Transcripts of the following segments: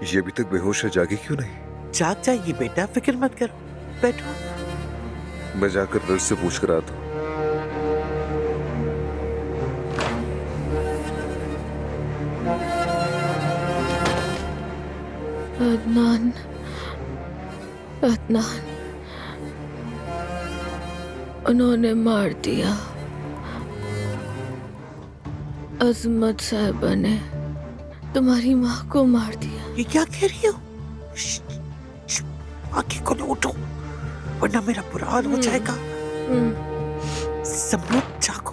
ये अभी तक बेहोश है, जागी क्यों नहीं? जाग जाएगी बेटा, फिक्र मत करो, बैठो। मैं जाकर नर्स से पूछ कर आता हूँ। अदनान, अदनान, उन्होंने मार दिया। अजमत साहिबा ने तुम्हारी माँ को मार दिया। ये क्या कह रही हो? आंखें खोलो, उठो, वरना मेरा बुरा हाल हो जाएगा। ज़मरूद, जागो।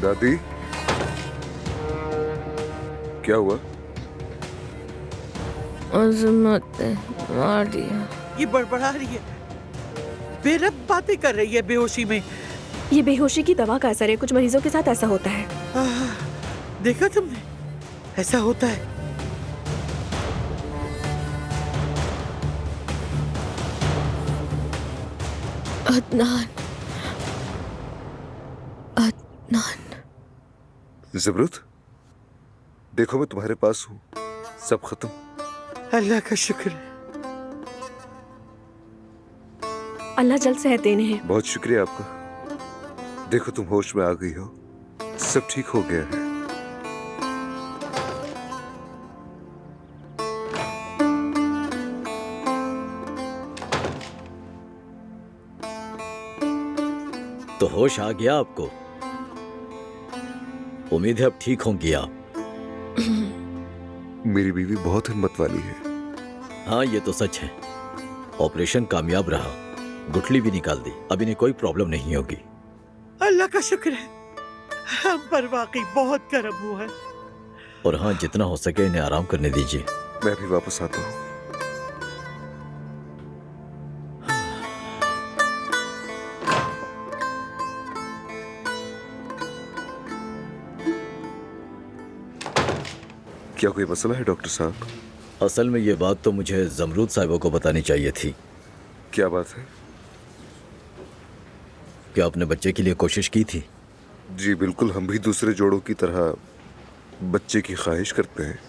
दादी, क्या हुआ? अजमत ने मार दिया। ये बड़बड़ा रही है, बेरब बातें कर रही है बेहोशी में। ये बेहोशी की दवा का असर है, कुछ मरीजों के साथ ऐसा होता है। देखा तुमने, ऐसा होता है। अदनान, अदनान। ज़मरूद, देखो मैं तुम्हारे पास हूँ, सब खत्म। अल्लाह का शुक्र है। अल्लाह जल्द सेहत देने हैं। बहुत शुक्रिया आपका। देखो तुम होश में आ गई हो, सब ठीक हो गया है। तो होश आ गया आपको? उम्मीद है अब ठीक होंगी आप। मेरी बीवी बहुत हिम्मत वाली है। हाँ, ये तो सच है। ऑपरेशन कामयाब रहा, गुठली भी निकाल दी, अब इन्हें कोई प्रॉब्लम नहीं होगी। अल्लाह का शुक्र है, हम पर वाकई बहुत करम हुआ है। और हाँ, जितना हो सके इन्हें आराम करने दीजिए। मैं भी वापस आता हूँ। क्या कोई मसला है डॉक्टर साहब? असल में ये बात तो मुझे ज़मरूद साहिबा को बतानी चाहिए थी। क्या बात है? क्या आपने बच्चे के लिए कोशिश की थी? जी बिल्कुल, हम भी दूसरे जोड़ों की तरह बच्चे की ख्वाहिश करते हैं।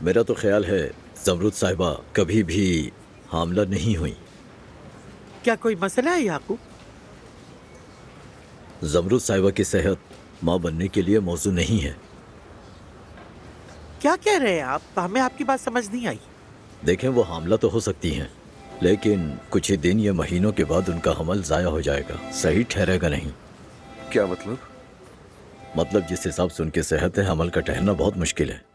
मेरा तो ख्याल है ज़मरूद साहिबा कभी भी हामला नहीं हुई। क्या कोई मसला है याकूब? ज़मरूद साहिबा की सेहत माँ बनने के लिए मौजूद नहीं है। क्या कह रहे हैं आप? हमें आपकी बात समझ नहीं आई। देखें, वो हामला तो हो सकती हैं, लेकिन कुछ ही दिन या महीनों के बाद उनका हमल ज़ाया हो जाएगा, सही ठहरेगा नहीं। क्या मतलब? मतलब जिस हिसाब से उनकी सेहत है, हमल का ठहरना बहुत मुश्किल है।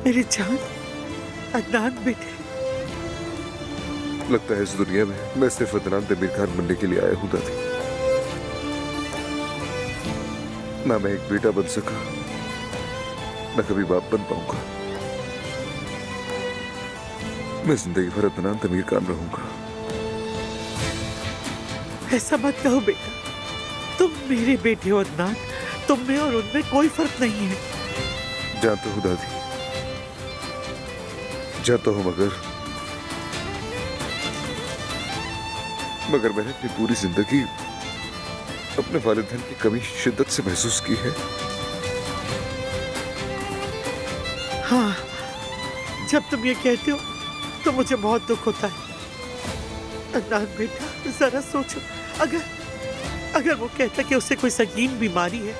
मेरी जान, अदनान बेटे। लगता है इस दुनिया में मैं सिर्फ अदनान तमीर खान बनने के लिए आया हूं दादी। ना मैं एक बेटा बन सका, ना कभी बाप बन पाऊंगा। मैं जिंदगी भर अदनान तमीर खान रहूंगा। ऐसा मत कहो बेटा, तुम मेरे बेटे हो अदनान, तुम में और उनमें कोई फर्क नहीं है। जानता हूं दादी, जानता हूं, मगर मैंने अपनी पूरी जिंदगी अपने वालिदैन की कमी शिद्दत से महसूस की है। हाँ, जब तुम ये कहते हो तो मुझे बहुत दुख होता है। अदनान बेटा, जरा सोचो, अगर वो कहता कि उसे कोई संगीन बीमारी है,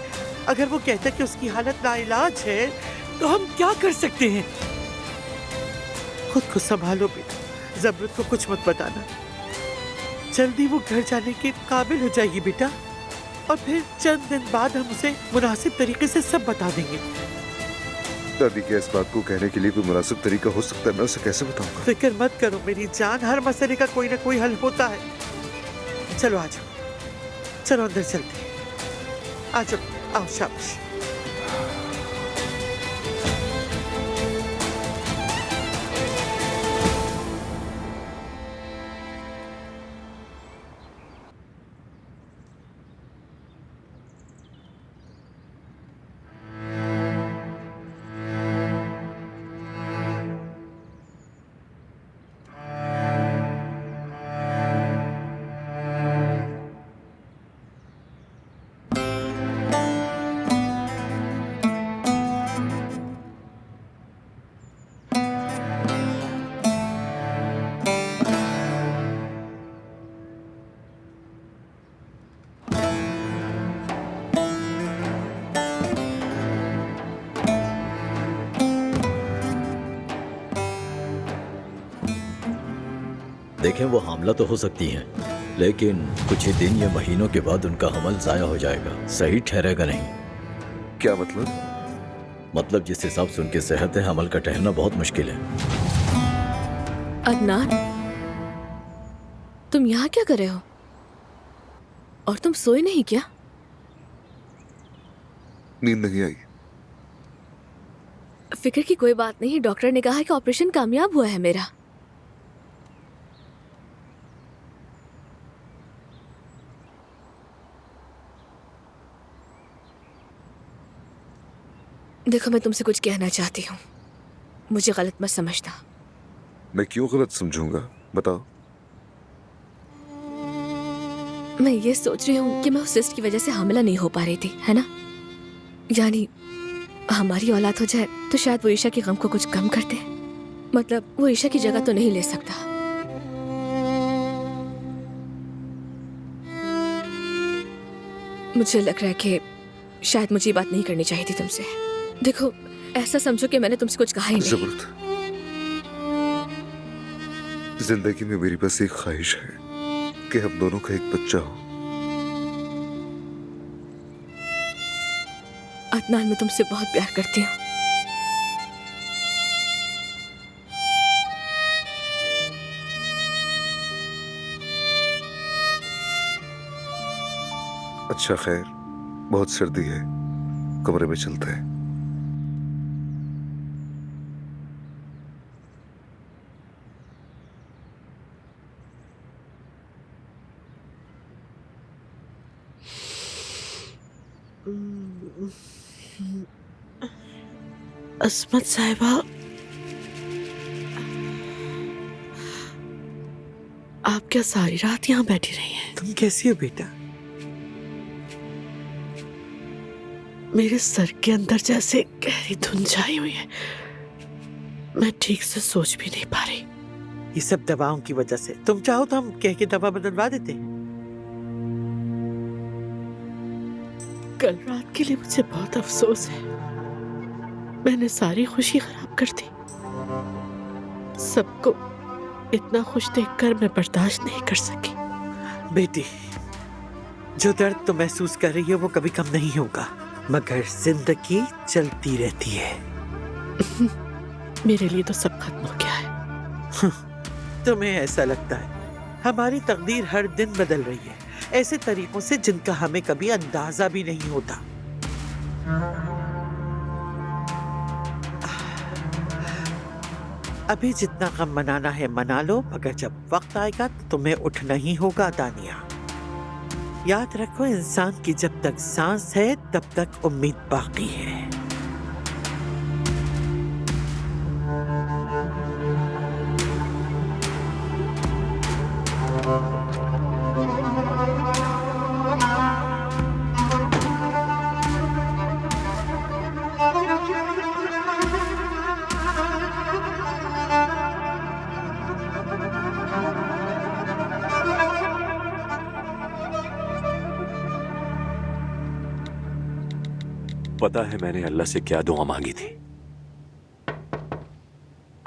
अगर वो कहता कि उसकी हालत नाइलाज है, तो हम क्या कर सकते हैं? खुद को संभालो बेटा, ज़मरूद को कुछ मत बताना। जल्दी वो घर जाने के काबिल हो जाएगी बेटा, और फिर चंद दिन बाद हम उसे मुनासिब तरीके से सब बता देंगे। दादी के इस बात को कहने के लिए कोई मुनासिब तरीका हो सकता है, मैं उसे कैसे बताऊंगा? फिक्र मत करो मेरी जान, हर मसले का कोई ना कोई हल होता है। चलो आ जाओ, चलो अंदर चलते हैं। आ जाओ, आओ, शाबाश। देखें, वो हामला तो हो सकती हैं, लेकिन कुछ ही दिन या महीनों के बाद उनका हमल जाया हो जाएगा, सही ठहरेगा नहीं। क्या मतलब? मतलब जिस हिसाब से उनकी सेहत है, हमल का ठहरना बहुत मुश्किल है। अदनान, तुम यहाँ क्या कर रहे हो? और तुम सोए नहीं क्या? नींद नहीं आई। फिक्र की कोई बात नहीं, डॉक्टर ने कहा है कि ऑपरेशन कामयाब हुआ है मेरा। देखो, मैं तुमसे कुछ कहना चाहती हूँ, मुझे गलत मत समझना। मैं क्यों गलत समझूंगा, बताओ। मैं ये सोच रही हूँ कि मैं उस सिस्ट की वजह से हामिला नहीं हो पा रही थी, है ना? यानी हमारी औलाद हो जाए तो शायद वो ईशा के गम को कुछ कम कर दे। मतलब वो ईशा की जगह तो नहीं ले सकता। मुझे लग रहा है कि शायद मुझे ये बात नहीं करनी चाहिए थी तुमसे। देखो, ऐसा समझो कि मैंने तुमसे कुछ कहा ही नहीं। ज़बरत, जिंदगी में मेरी बस एक ख्वाहिश है कि हम दोनों का एक बच्चा हो। अदनान, मैं तुमसे बहुत प्यार करती हूँ। अच्छा खैर, बहुत सर्दी है, कमरे में चलते हैं। अस्मत साहिबा, आप क्या सारी रात यहाँ बैठी रही हैं? तुम कैसी हो बेटा? मेरे सर के अंदर जैसे गहरी धुंध छाई हुई है, मैं ठीक से सोच भी नहीं पा रही। ये सब दवाओं की वजह से। तुम चाहो तो हम कह के दवा बदलवा देते हैं। कल रात के लिए मुझे बहुत अफसोस है, मैंने सारी खुशी खराब कर दी। सबको इतना खुश देखकर मैं बर्दाश्त नहीं कर सकी। बेटी, जो दर्द तुम महसूस कर रही हो वो कभी कम नहीं होगा, मगर जिंदगी चलती रहती है। मेरे लिए तो सब खत्म हो गया है। तुम्हें ऐसा लगता है? हमारी तकदीर हर दिन बदल रही है, ऐसे तरीकों से जिनका हमें कभी अंदाजा भी नहीं होता। अभी जितना गम मनाना है मना लो, मगर जब वक्त आएगा तो तुम्हें उठना ही होगा दानिया। याद रखो, इंसान की जब तक सांस है तब तक उम्मीद बाकी है। पता है मैंने अल्लाह से क्या दुआ मांगी थी?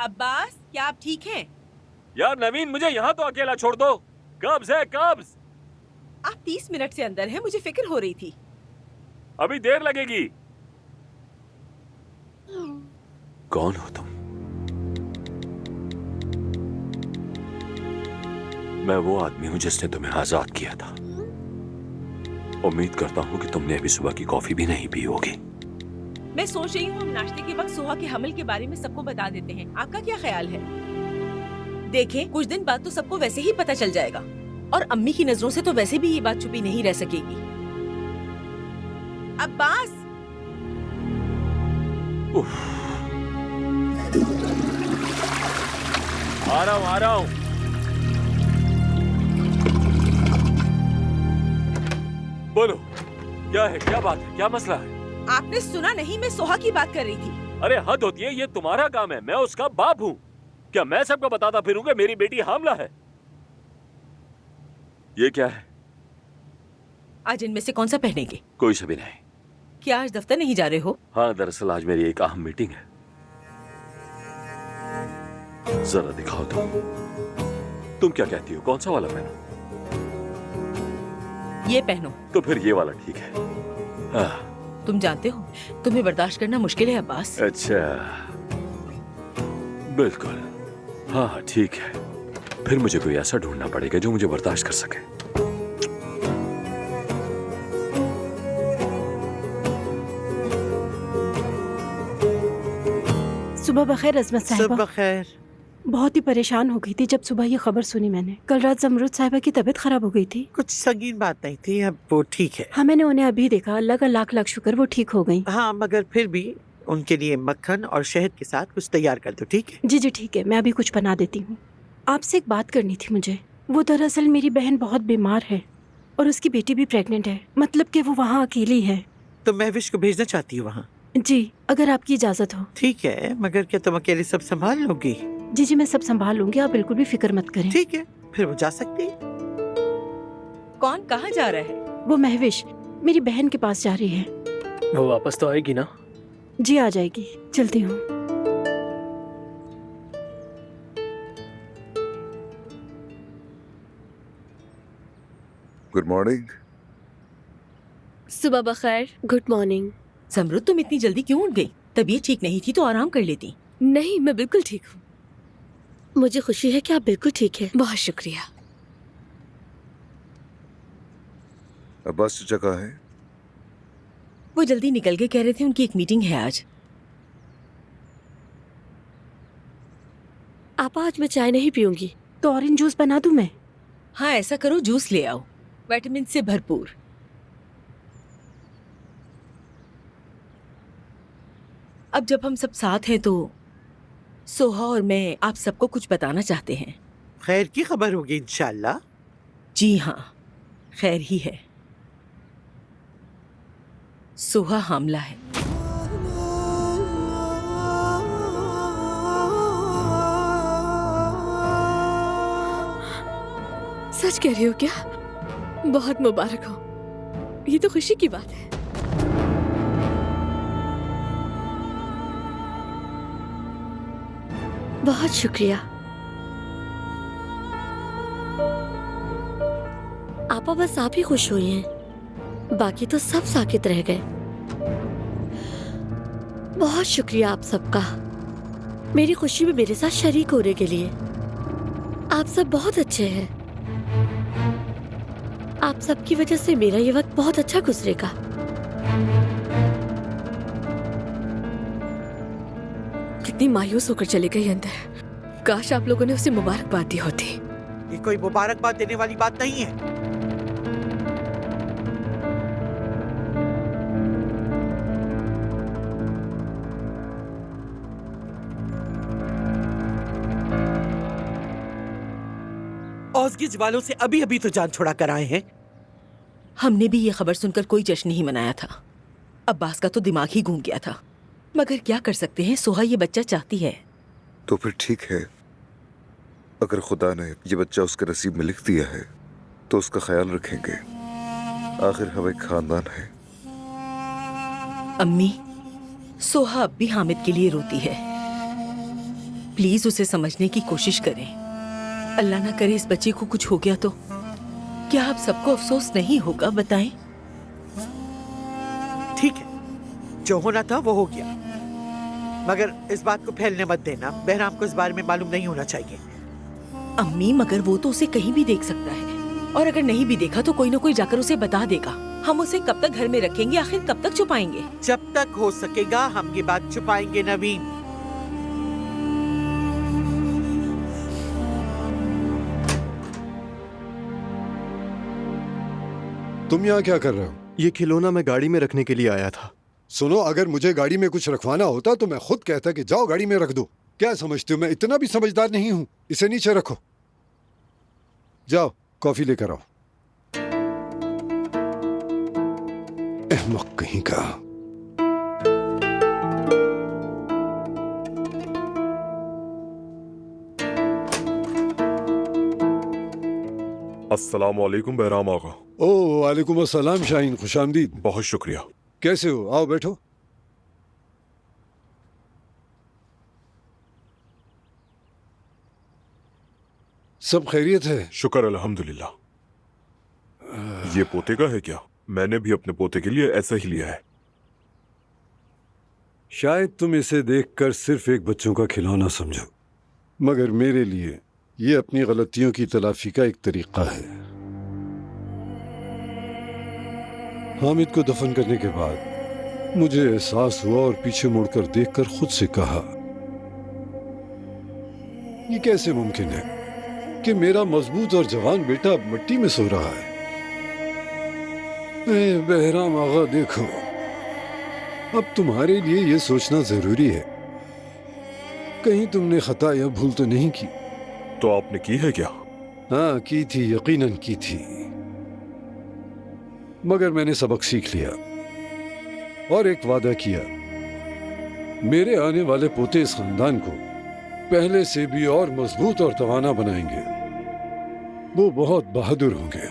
अब्बास, क्या आप ठीक हैं? यार नवीन, मुझे यहाँ तो अकेला छोड़ दो। कब्ज है, कब्ज। आप 30 मिनट से अंदर हैं, मुझे फिक्र हो रही थी। अभी देर लगेगी। कौन हो तुम? मैं वो आदमी हूं जिसने तुम्हें आजाद किया था। उम्मीद करता हूं कि तुमने अभी सुबह की कॉफी भी नहीं पी होगी। मैं सोच रही हूँ हम नाश्ते के वक्त सुहा के हमल के बारे में सबको बता देते हैं। आपका क्या ख्याल है? देखें, कुछ दिन बाद तो सबको वैसे ही पता चल जाएगा और अम्मी की नजरों से तो वैसे भी ये बात छुपी नहीं रह सकेगी। अब्बास, आ रहा हूँ। बोलो, क्या है, क्या बात है, क्या मसला है? आपने सुना नहीं? मैं सोहा की बात कर रही थी। अरे हद होती है, ये तुम्हारा काम है, मैं उसका बाप हूँ। क्या मैं सबको बताता फिरूंगा मेरी बेटी हामला है? ये क्या है? आज इनमें से कौन सा पहनेंगे? कोई सा भी नहीं। क्या आज दफ्तर नहीं जा रहे हो? हाँ, दरअसल आज मेरी एक अहम मीटिंग है। जरा दिखाओ तुम क्या कहती हो, कौन सा वाला पहनो? ये पहनो। तो फिर ये वाला ठीक है। हाँ। तुम जानते हो तुम्हें बर्दाश्त करना मुश्किल है अब्बास। अच्छा, बिल्कुल, हाँ ठीक है। फिर मुझे कोई ऐसा ढूंढना पड़ेगा जो मुझे बर्दाश्त कर सके। सुबह बखैर अजमत सब साहिबा। बखैर। बहुत ही परेशान हो गई थी जब सुबह ये खबर सुनी मैंने। कल रात जमरुद साहिबा की तबीयत खराब हो गई थी। कुछ संगीन बात नहीं थी, अब वो ठीक है। हाँ, मैंने उन्हें अभी देखा। अल्लाह का लाख लाख शुक्र, वो ठीक हो गई। हाँ, मगर फिर भी उनके लिए मक्खन और शहद के साथ कुछ तैयार कर दो, ठीक है? जी जी ठीक है, मैं अभी कुछ बना देती हूँ। आपसे एक बात करनी थी मुझे। वो दरअसल मेरी बहन बहुत बीमार है और उसकी बेटी भी प्रेग्नेंट है। मतलब कि वो वहाँ अकेली है। तो महविश को भेजना चाहती हूँ वहाँ? जी, अगर आपकी इजाजत हो। ठीक है, मगर क्या तुम अकेले सब संभाल लोगी? जी जी, मैं सब संभाल लूंगी, आप बिल्कुल भी फिक्र मत करें। ठीक है, फिर वो जा सकती है। कौन कहाँ जा रहा है? वो महविश मेरी बहन के पास जा रही है। वो वापस तो आएगी ना? जी आ जाएगी, चलती हूँ। Good morning. सुबह बखैर। Good morning. जमरुद, तुम इतनी जल्दी क्यों उठ गई? तबीयत ठीक नहीं थी तो आराम कर लेती। नहीं, मैं बिल्कुल ठीक हूँ। मुझे खुशी है कि आप बिल्कुल ठीक है। बहुत शुक्रिया। अब्बास चाचा कहाँ है? वो जल्दी निकल के कह रहे थे उनकी एक मीटिंग है आज। आपा, आज मैं चाय नहीं पीऊंगी, तो ऑरेंज जूस बना दूं मैं? हाँ, ऐसा करो, जूस ले आओ, विटामिन से भरपूर। अब जब हम सब साथ हैं तो सोहा और मैं आप सबको कुछ बताना चाहते हैं। खैर की खबर होगी इंशाल्लाह। जी हाँ, खैर ही है। सोहा हामला है। सच कह रही हो क्या? बहुत मुबारक हो, ये तो खुशी की बात है। बहुत शुक्रिया। आपा, बस आप ही खुश हुई हैं, बाकी तो सब साकित रह गए। बहुत शुक्रिया आप सबका, मेरी खुशी में मेरे साथ शरीक होने के लिए। आप सब बहुत अच्छे हैं। आप सबकी वजह से मेरा ये वक्त बहुत अच्छा गुजरेगा। कितनी मायूस होकर चली गई अंदर। काश आप लोगों ने उसे मुबारकबाद दी होती। ये कोई मुबारकबाद देने वाली बात नहीं है। औज़गिज वालों से अभी अभी तो जान छुड़ा कर आए हैं। हमने भी ये खबर सुनकर कोई जश्न नहीं मनाया था। अब्बास का तो दिमाग ही घूम गया था, मगर क्या कर सकते हैं, सोहा ये बच्चा चाहती है। तो फिर ठीक है, अगर खुदा ने ये बच्चा उसके नसीब में लिख दिया है तो उसका ख्याल रखेंगे। आखिर हम एक खानदान है। अम्मी, सोहा अब भी हामिद के लिए रोती है। प्लीज उसे समझने की कोशिश करें। अल्लाह ना करे इस बच्ची को कुछ हो गया तो क्या आप सबको अफसोस नहीं होगा, बताएं? ठीक है, जो होना था वो हो गया, मगर इस बात को फैलने मत देना। बहराम को इस बारे में मालूम नहीं होना चाहिए। अम्मी, मगर वो तो उसे कहीं भी देख सकता है, और अगर नहीं भी देखा तो कोई ना कोई जाकर उसे बता देगा। हम उसे कब तक घर में रखेंगे, आखिर कब तक छुपाएंगे? जब तक हो सकेगा हम ये बात छुपाएंगे नवीन। तुम यहाँ क्या कर रहे हो? ये खिलौना मैं गाड़ी में रखने के लिए आया था। सुनो, अगर मुझे गाड़ी में कुछ रखवाना होता तो मैं खुद कहता कि जाओ गाड़ी में रख दो। क्या समझते हो मैं इतना भी समझदार नहीं हूं? इसे नीचे रखो। जाओ कॉफी लेकर आओ। अहमक कहीं का। अस्सलाम वालेकुम बहराम आगा। ओ वालेकुम अस्सलाम शाहीन, खुशामदीद। बहुत शुक्रिया। कैसे हो? आओ बैठो। सब खैरियत है? शुक्र अल्हम्दुलिल्लाह। ये पोते का है क्या? मैंने भी अपने पोते के लिए ऐसा ही लिया है। शायद तुम इसे देखकर सिर्फ एक बच्चों का खिलौना समझो, मगर मेरे लिए ये अपनी गलतियों की तलाफी का एक तरीका है। हामिद को दफन करने के बाद मुझे एहसास हुआ और पीछे मुड़कर देखकर खुद से कहा, ये कैसे मुमकिन है कि मेरा मजबूत और जवान बेटा अब मिट्टी में सो रहा है। बहराम आगा, देखो, अब तुम्हारे लिए ये सोचना जरूरी है कहीं तुमने खता या भूल तो नहीं की। तो आपने की है क्या? हाँ की थी, यकीनन की थी, मगर मैंने सबक सीख लिया और एक वादा किया, मेरे आने वाले पोते इस खानदान को पहले से भी और मजबूत और तवाना बनाएंगे। वो बहुत बहादुर होंगे,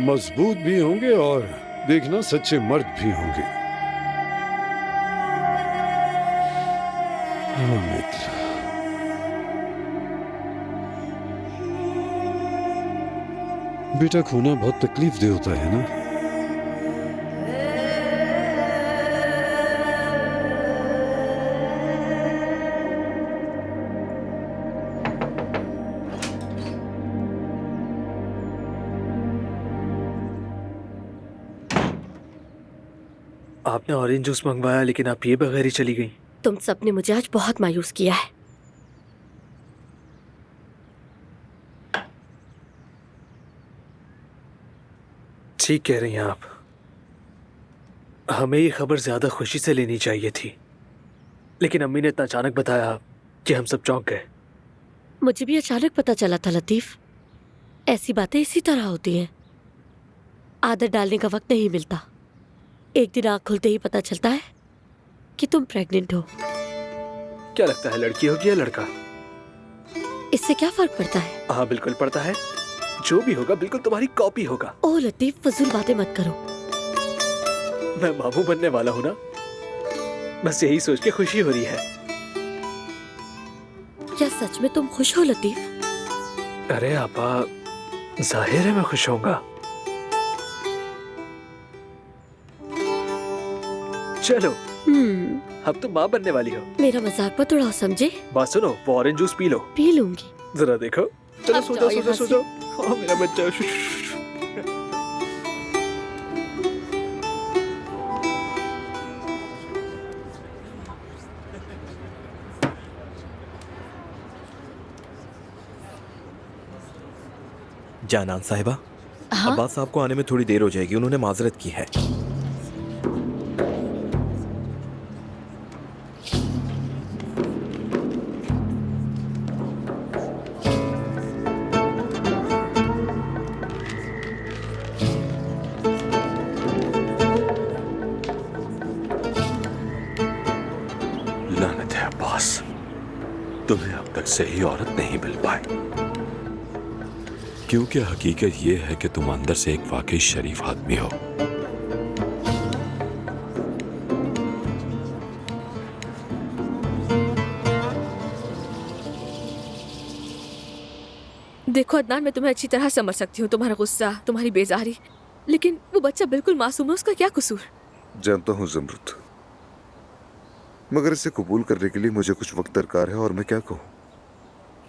मजबूत भी होंगे और देखना सच्चे मर्द भी होंगे। हामिद, बेटा खोना बहुत तकलीफ दे होता है ना। आपने ऑरेंज जूस मंगवाया लेकिन आप ये बगैर ही चली गई। तुम सबने मुझे आज बहुत मायूस किया है। ठीक कह रही हैं आप। हमें ये खबर ज्यादा खुशी से लेनी चाहिए थी, लेकिन अम्मी ने इतना अचानक बताया कि हम सब चौंक गए। मुझे भी अचानक पता चला था लतीफ, ऐसी बातें इसी तरह होती हैं। आदत डालने का वक्त नहीं मिलता। एक दिन आँख खुलते ही पता चलता है कि तुम प्रेग्नेंट हो। क्या लगता है, लड़की होगी या लड़का? इससे क्या फर्क पड़ता है? हाँ बिल्कुल पड़ता है। जो भी होगा बिल्कुल तुम्हारी कॉपी होगा। ओह लतीफ, फजूल बातें मत करो। मैं मामू बनने वाला हूँ ना, बस यही सोच के खुशी हो रही है। क्या सच में तुम खुश हो लतीफ? अरे आपा, जाहिर है मैं खुश होऊंगा। चलो, अब तुम माँ बनने वाली हो। मेरा मजाक मत उड़ाओ, समझे? बात सुनो, वो orange juice P low. P लूंगी। जरा देखो। चलो अब सो जाओ जाओ, यहाँ सो से। जाओ। हाँ, मेरा बच्चा। जानान साहिबा, हाँ? अब्बास साहब को आने में थोड़ी देर हो जाएगी, उन्होंने माजरत की है। लानत है अब्बास, तुम्हें अब तक सही औरत नहीं मिल पाई, क्योंकि हकीकत यह है कि तुम अंदर से एक वाकई शरीफ आदमी हो। देखो अदनान, मैं तुम्हें अच्छी तरह समझ सकती हूँ, तुम्हारा गुस्सा, तुम्हारी बेजारी, लेकिन वो बच्चा बिल्कुल मासूम है, उसका क्या कसूर? जानता हूँ ज़मरुद, मगर इसे कबूल करने के लिए मुझे कुछ वक्त दरकार है, और मैं क्या कहूँ?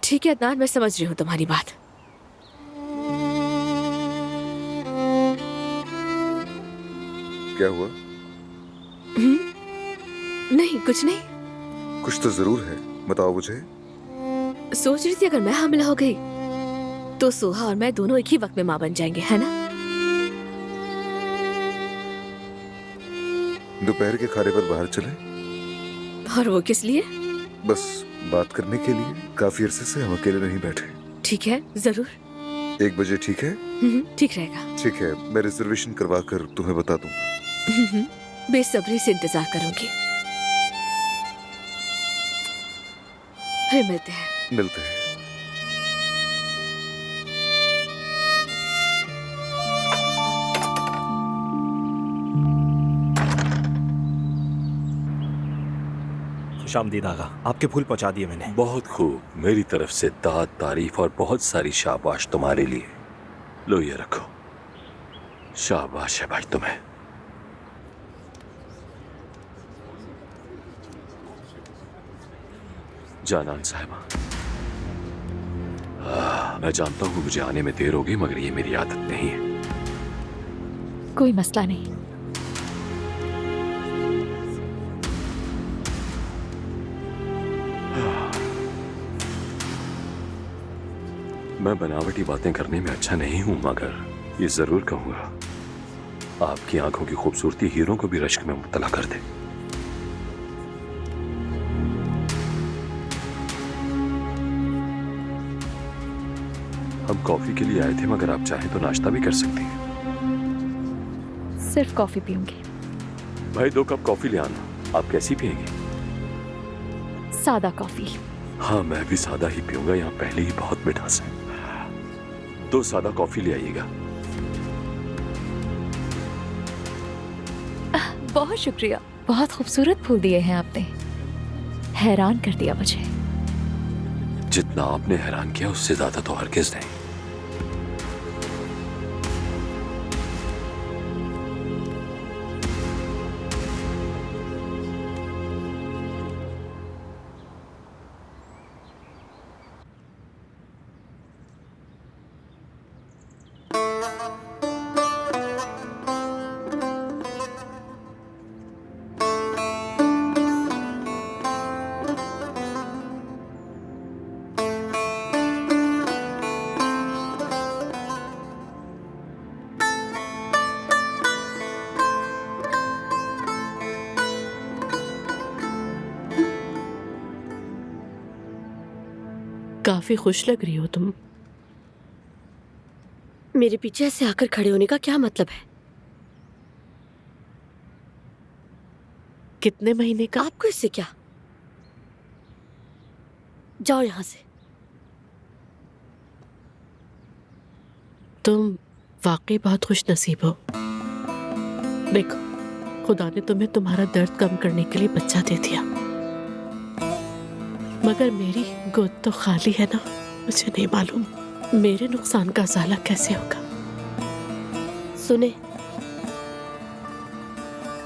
ठीक है अदनान, मैं समझ रही हूँ तुम्हारी बात। क्या हुआ? नहीं, कुछ नहीं। कुछ तो जरूर है, बताओ मुझे। सोच रही थी अगर मैं हामिला हो गई तो सोहा और मैं दोनों एक ही वक्त में माँ बन जाएंगे, है ना? दोपहर के खाने पर बाहर चले? और वो किस लिए? बस बात करने के लिए। काफी अरसे से हम अकेले नहीं बैठे। ठीक है, जरूर। 1 बजे ठीक है? ठीक रहेगा। ठीक है, मैं रिजर्वेशन करवा कर तुम्हें बता दूंगा। बेसब्री से इंतजार करूंगी। फिर मिलते हैं। मिलते हैं। खुशामदीद आगा, आपके फूल पहुंचा दिए मैंने। बहुत खूब, मेरी तरफ से दाद, तारीफ और बहुत सारी शाबाश तुम्हारे लिए। लो ये रखो। शाबाश है भाई तुम्हें। जानान साहिबा, मैं जानता हूँ मुझे आने में देर होगी, मगर ये मेरी आदत नहीं है। कोई मसला नहीं। मैं बनावटी बातें करने में अच्छा नहीं हूं, मगर ये जरूर कहूंगा, आपकी आंखों की खूबसूरती हीरों को भी रश्क में मुब्तला कर दे। हम कॉफी के लिए आए थे, मगर आप चाहें तो नाश्ता भी कर सकती हैं। सिर्फ कॉफी पीऊंगी। भाई 2 कप कॉफी ले आना। आप कैसी पियेंगी? सादा कॉफी। हाँ, मैं भी सादा ही पीऊंगा, यहाँ पहले ही बहुत मिठास है। 2 सादा कॉफी ले आइएगा। बहुत शुक्रिया, बहुत खूबसूरत फूल दिए हैं आपने, हैरान कर दिया मुझे। जितना आपने हैरान किया उससे ज्यादा तो हरगिज़ नहीं। काफी खुश लग रही हो तुम। मेरे पीछे ऐसे आकर खड़े होने का क्या मतलब है? कितने महीने का? आपको इससे क्या? जाओ यहां से। तुम वाकई बहुत खुश नसीब हो। देखो, खुदा ने तुम्हें तुम्हारा दर्द कम करने के लिए बच्चा दे दिया, मगर मेरी गोद तो खाली है ना। मुझे नहीं मालूम मेरे नुकसान का ज़ाला कैसे होगा। सुने,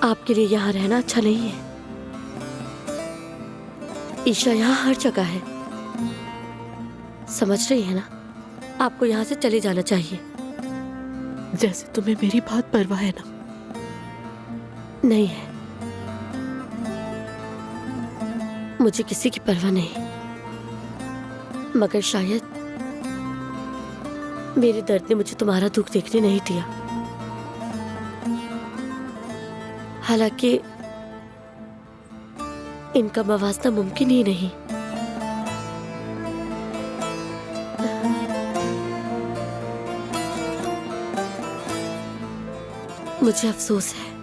आपके लिए यहाँ रहना अच्छा नहीं है। ईशा यहाँ हर जगह है, समझ रही है ना? आपको यहाँ से चले जाना चाहिए। जैसे तुम्हें मेरी बहुत परवाह है ना। नहीं है, मुझे किसी की परवाह नहीं, मगर शायद मेरे दर्द ने मुझे तुम्हारा दुख देखने नहीं दिया। हालांकि इनका मवाजना मुमकिन ही नहीं। मुझे अफसोस है।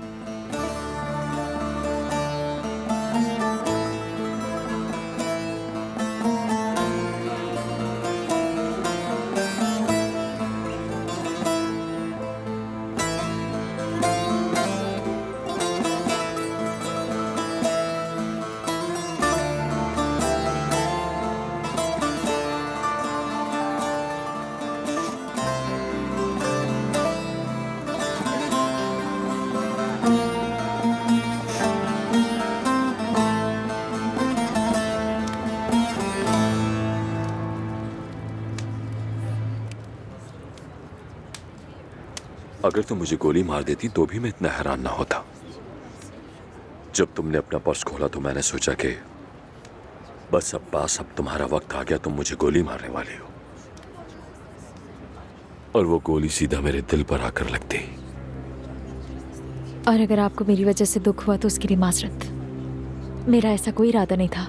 अगर तुम मुझे गोली मार देती तो भी मैं इतना हैरान ना होता। जब तुमने अपना पर्स खोला तो मैंने सोचा कि बस अब तुम्हारा वक्त आ गया, तुम मुझे गोली मारने वाले हो। और वो गोली सीधा मेरे दिल पर आकर लगती। और अगर आपको मेरी वजह से दुख हुआ तो उसके लिए माजरत। मेरा ऐसा कोई इरादा नहीं था।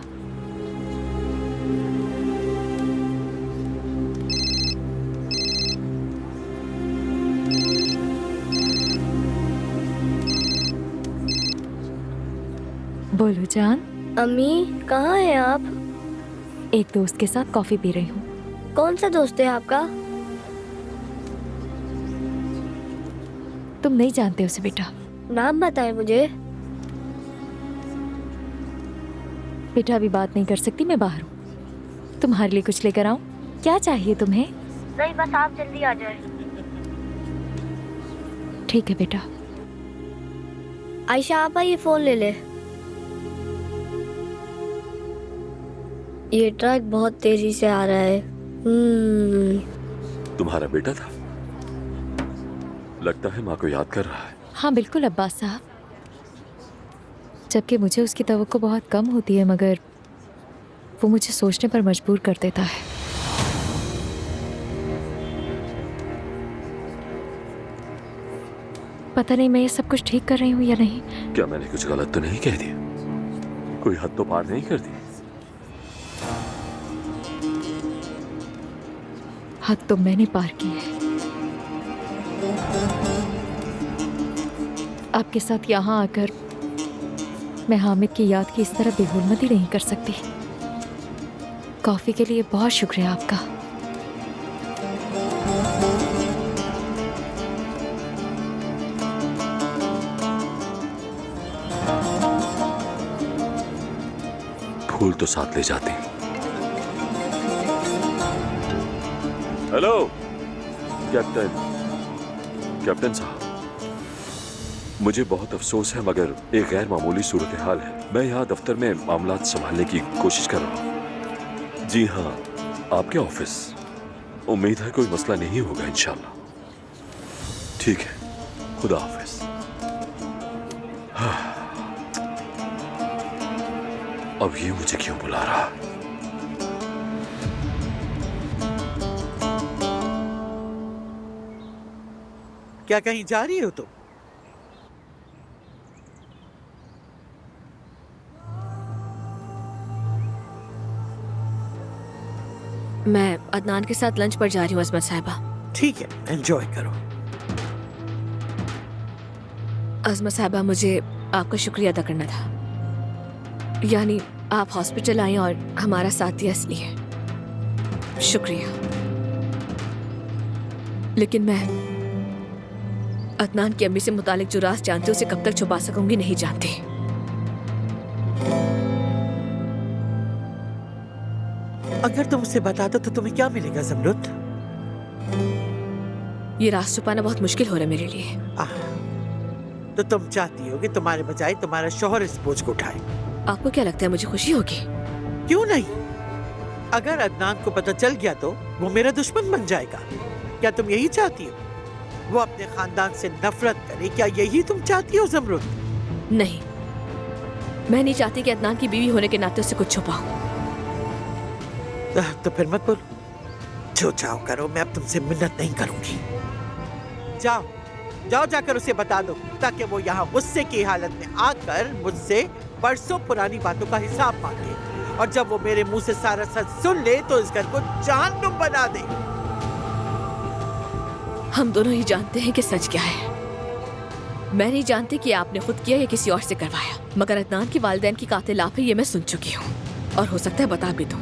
बोलो जान। अम्मी कहाँ हैं आप? एक दोस्त के साथ कॉफी पी रही हूँ। कौन सा दोस्त है आपका? तुम नहीं जानते उसे बेटा। नाम बताएं मुझे। बेटा अभी बात नहीं कर सकती, मैं बाहर हूँ। तुम्हारे लिए कुछ लेकर आऊं? क्या चाहिए तुम्हें? नहीं, बस आप जल्दी आ जाए। ठीक है बेटा। आयशा आप ये फोन ले ले। ये ट्रक बहुत तेजी से आ रहा है। तुम्हारा बेटा था? लगता है माँ को याद कर रहा है। हाँ बिल्कुल अब्बास साहब। जबकि मुझे उसकी तवक्को बहुत कम होती है, मगर वो मुझे सोचने पर मजबूर कर देता है। पता नहीं मैं ये सब कुछ ठीक कर रही हूँ या नहीं। क्या मैंने कुछ गलत तो नहीं कह दिया? कोई हद तो पार नहीं कर दी? हद तो मैंने पार की है। आपके साथ यहाँ आकर मैं हामिद की याद की इस तरह बेहुरमती नहीं कर सकती। कॉफी के लिए बहुत शुक्रिया आपका। फूल तो साथ ले जाते हैं। हेलो कैप्टन साहब, मुझे बहुत अफसोस है मगर एक गैर मामूली सूरत हाल है। मैं यहाँ दफ्तर में मामलात संभालने की कोशिश कर रहा हूँ। जी हाँ, आपके ऑफिस। उम्मीद है कोई मसला नहीं होगा इंशाल्लाह। ठीक है, खुदा हाफिज। अब ये मुझे क्यों बुला रहा? क्या कहीं जा रही हो तुम? मैं अदनान के साथ लंच पर जा रही हूँ अजमत साहिबा। ठीक है, एंजॉय करो। अजमत साहिबा, मुझे आपका शुक्रिया अदा करना था। यानी आप हॉस्पिटल आई और हमारा साथ दिया इसलिए शुक्रिया। लेकिन मैं अदनान की अम्मी से मुतालिक जो राज जानती हूँ उसे कब तक छुपा सकूंगी नहीं जानती। अगर तुम उसे बता दो तो तुम्हें क्या मिलेगा ज़मरुद? ये राज छुपाना बहुत मुश्किल हो रहा है मेरे लिए। तो तुम चाहती हो कि तुम्हारे बजाय तुम्हारा शौहर इस बोझ को उठाए? आपको क्या लगता है मुझे खुशी होगी? क्यों नहीं? अगर अदनान को पता चल गया तो वो मेरा दुश्मन बन जाएगा। क्या तुम यही चाहती हो? वो अपने खानदान से नफरत करे, क्या यही तुम चाहती हो ज़मरुद? नहीं, मैं नहीं चाहती कि अदनान की बीवी होने के नाते उससे कुछ छुपाऊं। तो फिर मत बोलो। जो चाहो करो, मैं अब तुमसे मिन्नत नहीं करूंगी। जाओ जाओ, जाकर उसे बता दो ताकि वो यहाँ गुस्से की हालत में आकर मुझसे बरसों पुरानी बातों का हिसाब मांगे, और जब वो मेरे मुंह से सारा सच सुन ले तो इस घर को जहन्नुम बना दे। हम दोनों ही जानते हैं कि सच क्या है। मैं नहीं जानती कि आपने खुद किया या किसी और से करवाया, मगर अदनान की वालिदैन की कातिल आप है ये मैं सुन चुकी हूँ, और हो सकता है बता भी दूं।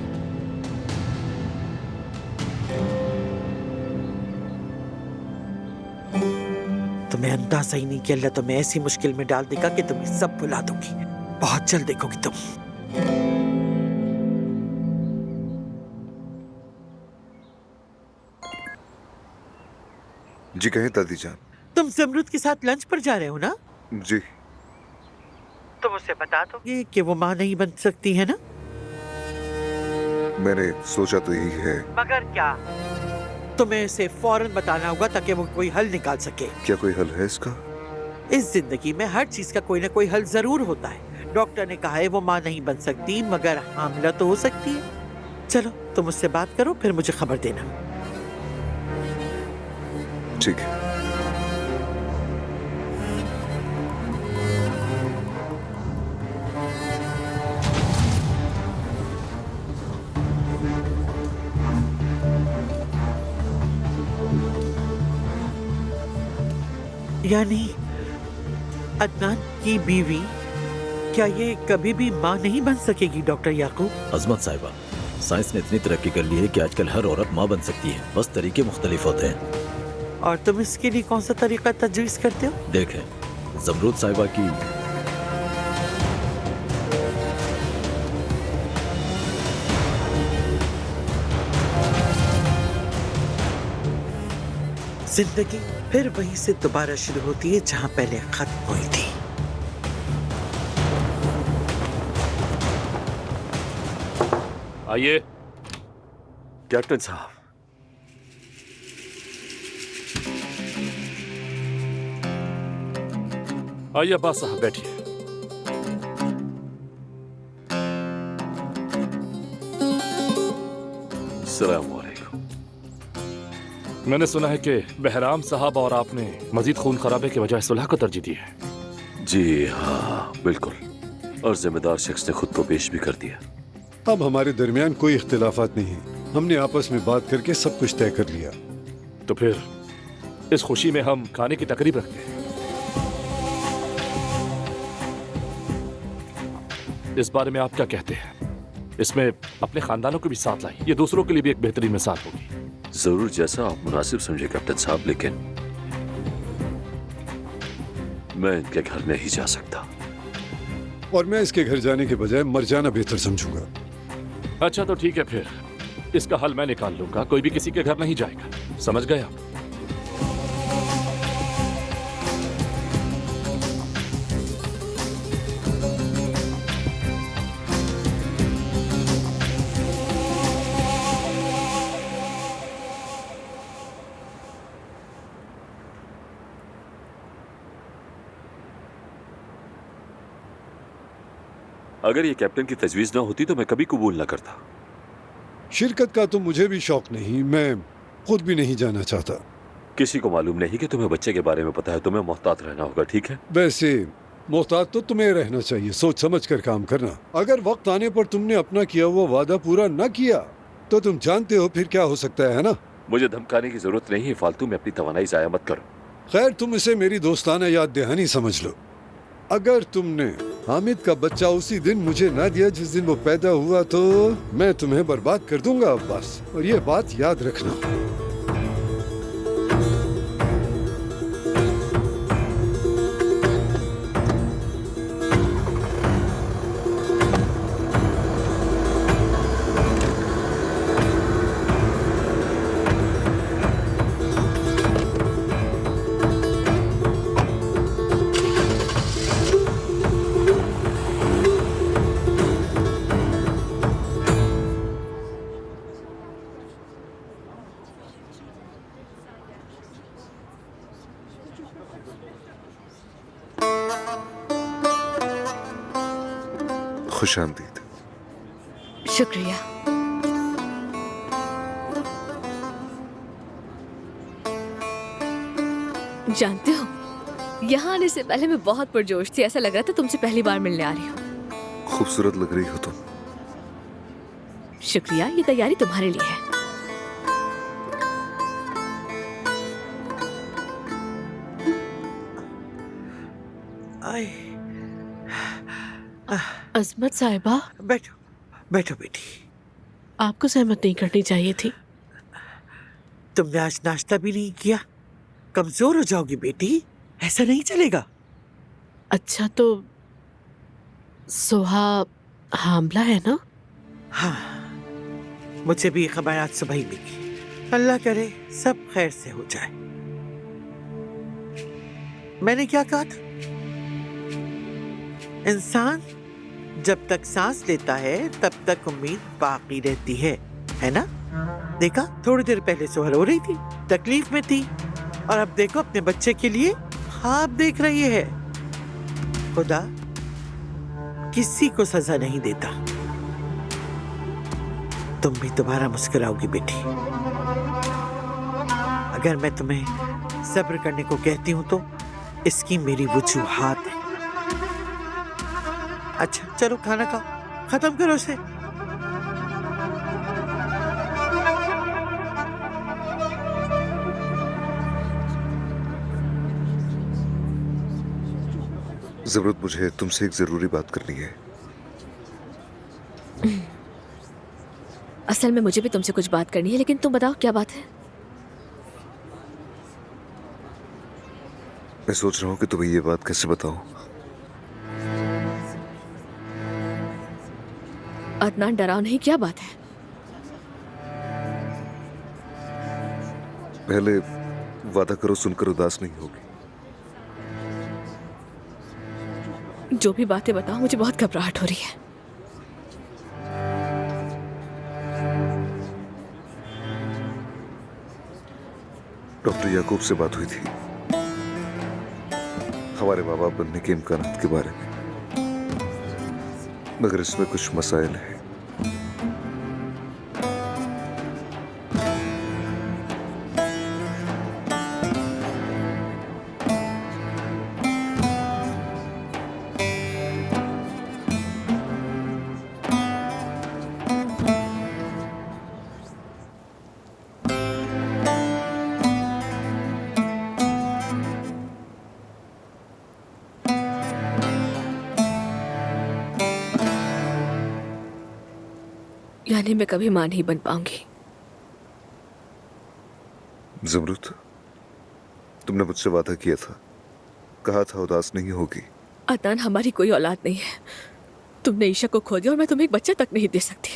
तुम्हें अंदाजा ही नहीं कि अल्लाह तुम्हें ऐसी मुश्किल में डाल देगा कि तुम्हें सब भुला दूंगी। बहुत जल्द देखोगी तुम। जी कहें दादी जान। तुम ज़मरुद के साथ लंच पर जा रहे हो ना? जी। तुम उसे बता दोगे कि वो माँ नहीं बन सकती है ना? मैंने सोचा तो यही है। मगर क्या तुम्हें इसे फौरन बताना होगा ताकि वो कोई हल निकाल सके। क्या कोई हल है इसका? इस जिंदगी में हर चीज का कोई ना कोई हल जरूर होता है। डॉक्टर ने कहा है वो माँ नहीं बन सकती मगर हामिला तो हो सकती है। चलो तुम मुझसे बात करो फिर मुझे खबर देना। ठीक है। यानी अदनान की बीवी, क्या ये कभी भी माँ नहीं बन सकेगी डॉक्टर याकूब? अजमत साहिबा, साइंस ने इतनी तरक्की कर ली है कि आजकल हर औरत माँ बन सकती है, बस तरीके मुख्तलिफ होते हैं। और तुम इसके लिए कौन सा तरीका तजवीज करते हो? देखें, जमरूद साहिबा की जिंदगी फिर वहीं से दोबारा शुरू होती है जहां पहले खत्म हुई थी। आइए कैप्टन साहब। आइए अब्बास साहब बैठिए। अस्सलाम वालेकुम। मैंने सुना है कि बहराम साहब और आपने मजीद खून खराबे के बजाय सुलह को तरजीह दी है। जी हाँ बिल्कुल, और जिम्मेदार शख्स ने खुद को पेश भी कर दिया। अब हमारे दरमियान कोई इख्तिलाफात नहीं, हमने आपस में बात करके सब कुछ तय कर लिया। तो फिर इस खुशी में हम खाने की तकरीब रखते हैं। इस बारे में आप क्या कहते हैं? इसमें अपने खानदानों को भी साथ लाएं, ये दूसरों के लिए भी एक बेहतरीन मिसाल होगी। जरूर, जैसा आप मुनासिब समझे कैप्टन साहब, लेकिन मैं इनके घर नहीं जा सकता। और मैं इसके घर जाने के बजाय मर जाना बेहतर समझूंगा। अच्छा तो ठीक है, फिर इसका हल मैं निकाल लूंगा। कोई भी किसी के घर नहीं जाएगा, समझ गए आप? अगर ये कैप्टन की तजवीज ना होती तो मैं कभी कबूल ना करता। शिरकत का तो मुझे भी शौक नहीं, मैं खुद भी नहीं जाना चाहता। किसी को मालूम नहीं कि तुम्हें बच्चे के बारे में पता है, तुम्हें मोहतात रहना होगा, ठीक है? वैसे मोहतात तो तुम्हें रहना चाहिए, सोच समझ कर काम करना। अगर वक्त आने पर तुमने अपना किया हुआ वादा पूरा न किया तो तुम जानते हो फिर क्या हो सकता है ना? मुझे धमकाने की जरूरत नहीं है, फालतू में अपनी तवानाई जाया मत करो। खैर, तुम इसे मेरी दोस्ताना याद दहानी समझ लो। अगर तुमने हामिद का बच्चा उसी दिन मुझे ना दिया जिस दिन वो पैदा हुआ तो मैं तुम्हें बर्बाद कर दूंगा अब्बास, और ये बात याद रखना। खुशामदीद। शुक्रिया। जानते हो, यहाँ आने से पहले मैं बहुत पुरजोश थी। ऐसा लग रहा था तुमसे पहली बार मिलने आ रही हूँ। खूबसूरत लग रही हो तुम। शुक्रिया, ये तैयारी तुम्हारे लिए है। अजमत साहिबा, बैठो बैठो बेटी। आपको सहमत नहीं करनी चाहिए थी। तुमने आज नाश्ता भी नहीं किया, कमजोर हो जाओगी बेटी, ऐसा नहीं चलेगा। अच्छा तो सोहा हामला है ना? हाँ, मुझे भी खबर आज सुबह ही मिली। अल्लाह करे सब खैर से हो जाए। मैंने क्या कहा था? इंसान जब तक सांस लेता है तब तक उम्मीद बाकी रहती है ना? देखा, थोड़ी देर पहले सोहर हो रही थी, तकलीफ में थी, और अब देखो अपने बच्चे के लिए ख्वाब देख रही है। खुदा किसी को सजा नहीं देता। तुम भी दोबारा मुस्कुराओगी बेटी। अगर मैं तुम्हें सब्र करने को कहती हूँ तो इसकी मेरी वजूहात है। अच्छा चलो खाना खाओ, खत्म करो इसे। जरूरत मुझे तुमसे एक जरूरी बात करनी है। असल में मुझे भी तुमसे कुछ बात करनी है, लेकिन तुम बताओ क्या बात है। मैं सोच रहा हूँ कि तुम्हें ये बात कैसे बताऊं। अदनान डराओ नहीं, क्या बात है? पहले वादा करो सुनकर उदास नहीं होगी। जो भी बातें बताओ, मुझे बहुत घबराहट हो रही है। डॉक्टर याकूब से बात हुई थी हमारे माँ बाप बनने के इम्कानात के बारे में, मगर इसमें कुछ मसाइल हैं। यानी मैं कभी मां नहीं बन पाऊंगी। ज़मरुद, तुमने मुझसे वादा किया था, कहा था उदास नहीं होगी। अदनान, हमारी कोई औलाद नहीं है। तुमने ईशा को खो दिया और मैं तुम्हें एक बच्चा तक नहीं दे सकती।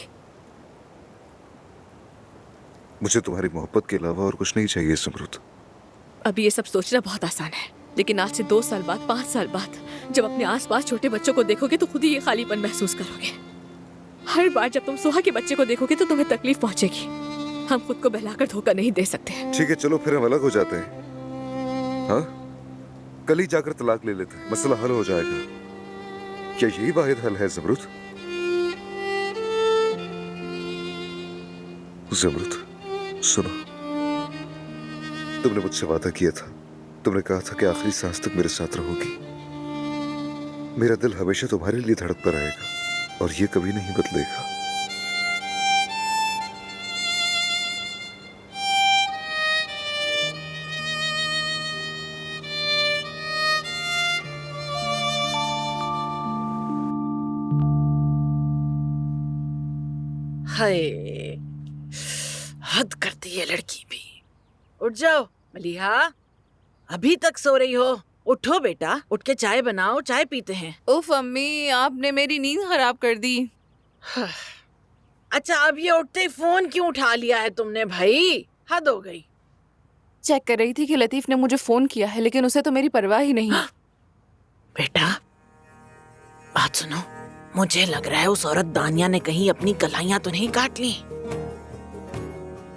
मुझे तुम्हारी मोहब्बत के अलावा और कुछ नहीं चाहिए ज़मरुद। अभी ये सब सोचना बहुत आसान है, लेकिन आज से 2 साल बाद, 5 साल बाद जब अपने आसपास छोटे बच्चों को देखोगे तो खुद ही ये खालीपन महसूस करोगे। हर बार जब तुम सुहा के बच्चे को देखोगे तो तुम्हें तकलीफ पहुंचेगी। हम खुद को बहलाकर धोखा नहीं दे सकते। ठीक है, चलो फिर हम अलग हो जाते हैं। हाँ, कल ही जाकर तलाक ले लेते हैं, मसला हल हो जाएगा। क्या यही वाहिद हल है ज़मरुद? ज़मरुद सुनो, तुमने मुझसे वादा किया था, तुमने कहा था कि आखिरी सांस तक मेरे साथ रहोगी। मेरा दिल हमेशा तुम्हारे लिए धड़कता रहेगा और ये कभी नहीं बदलेगा। हाय, हद करती है लड़की भी। उठ जाओ मलिहा, अभी तक सो रही हो? उठो बेटा, उठ के चाय बनाओ, चाय पीते हैं। उफ अम्मी, आपने मेरी नींद खराब कर दी। अच्छा, अब ये उठते ही फोन क्यों उठा लिया है तुमने भाई? हद हो गई। चेक कर रही थी कि लतीफ ने मुझे फोन किया है, लेकिन उसे तो मेरी परवाह ही नहीं। बेटा बात सुनो, मुझे लग रहा है उस औरत दानिया ने कहीं अपनी कलाइयां तो नहीं काट ली।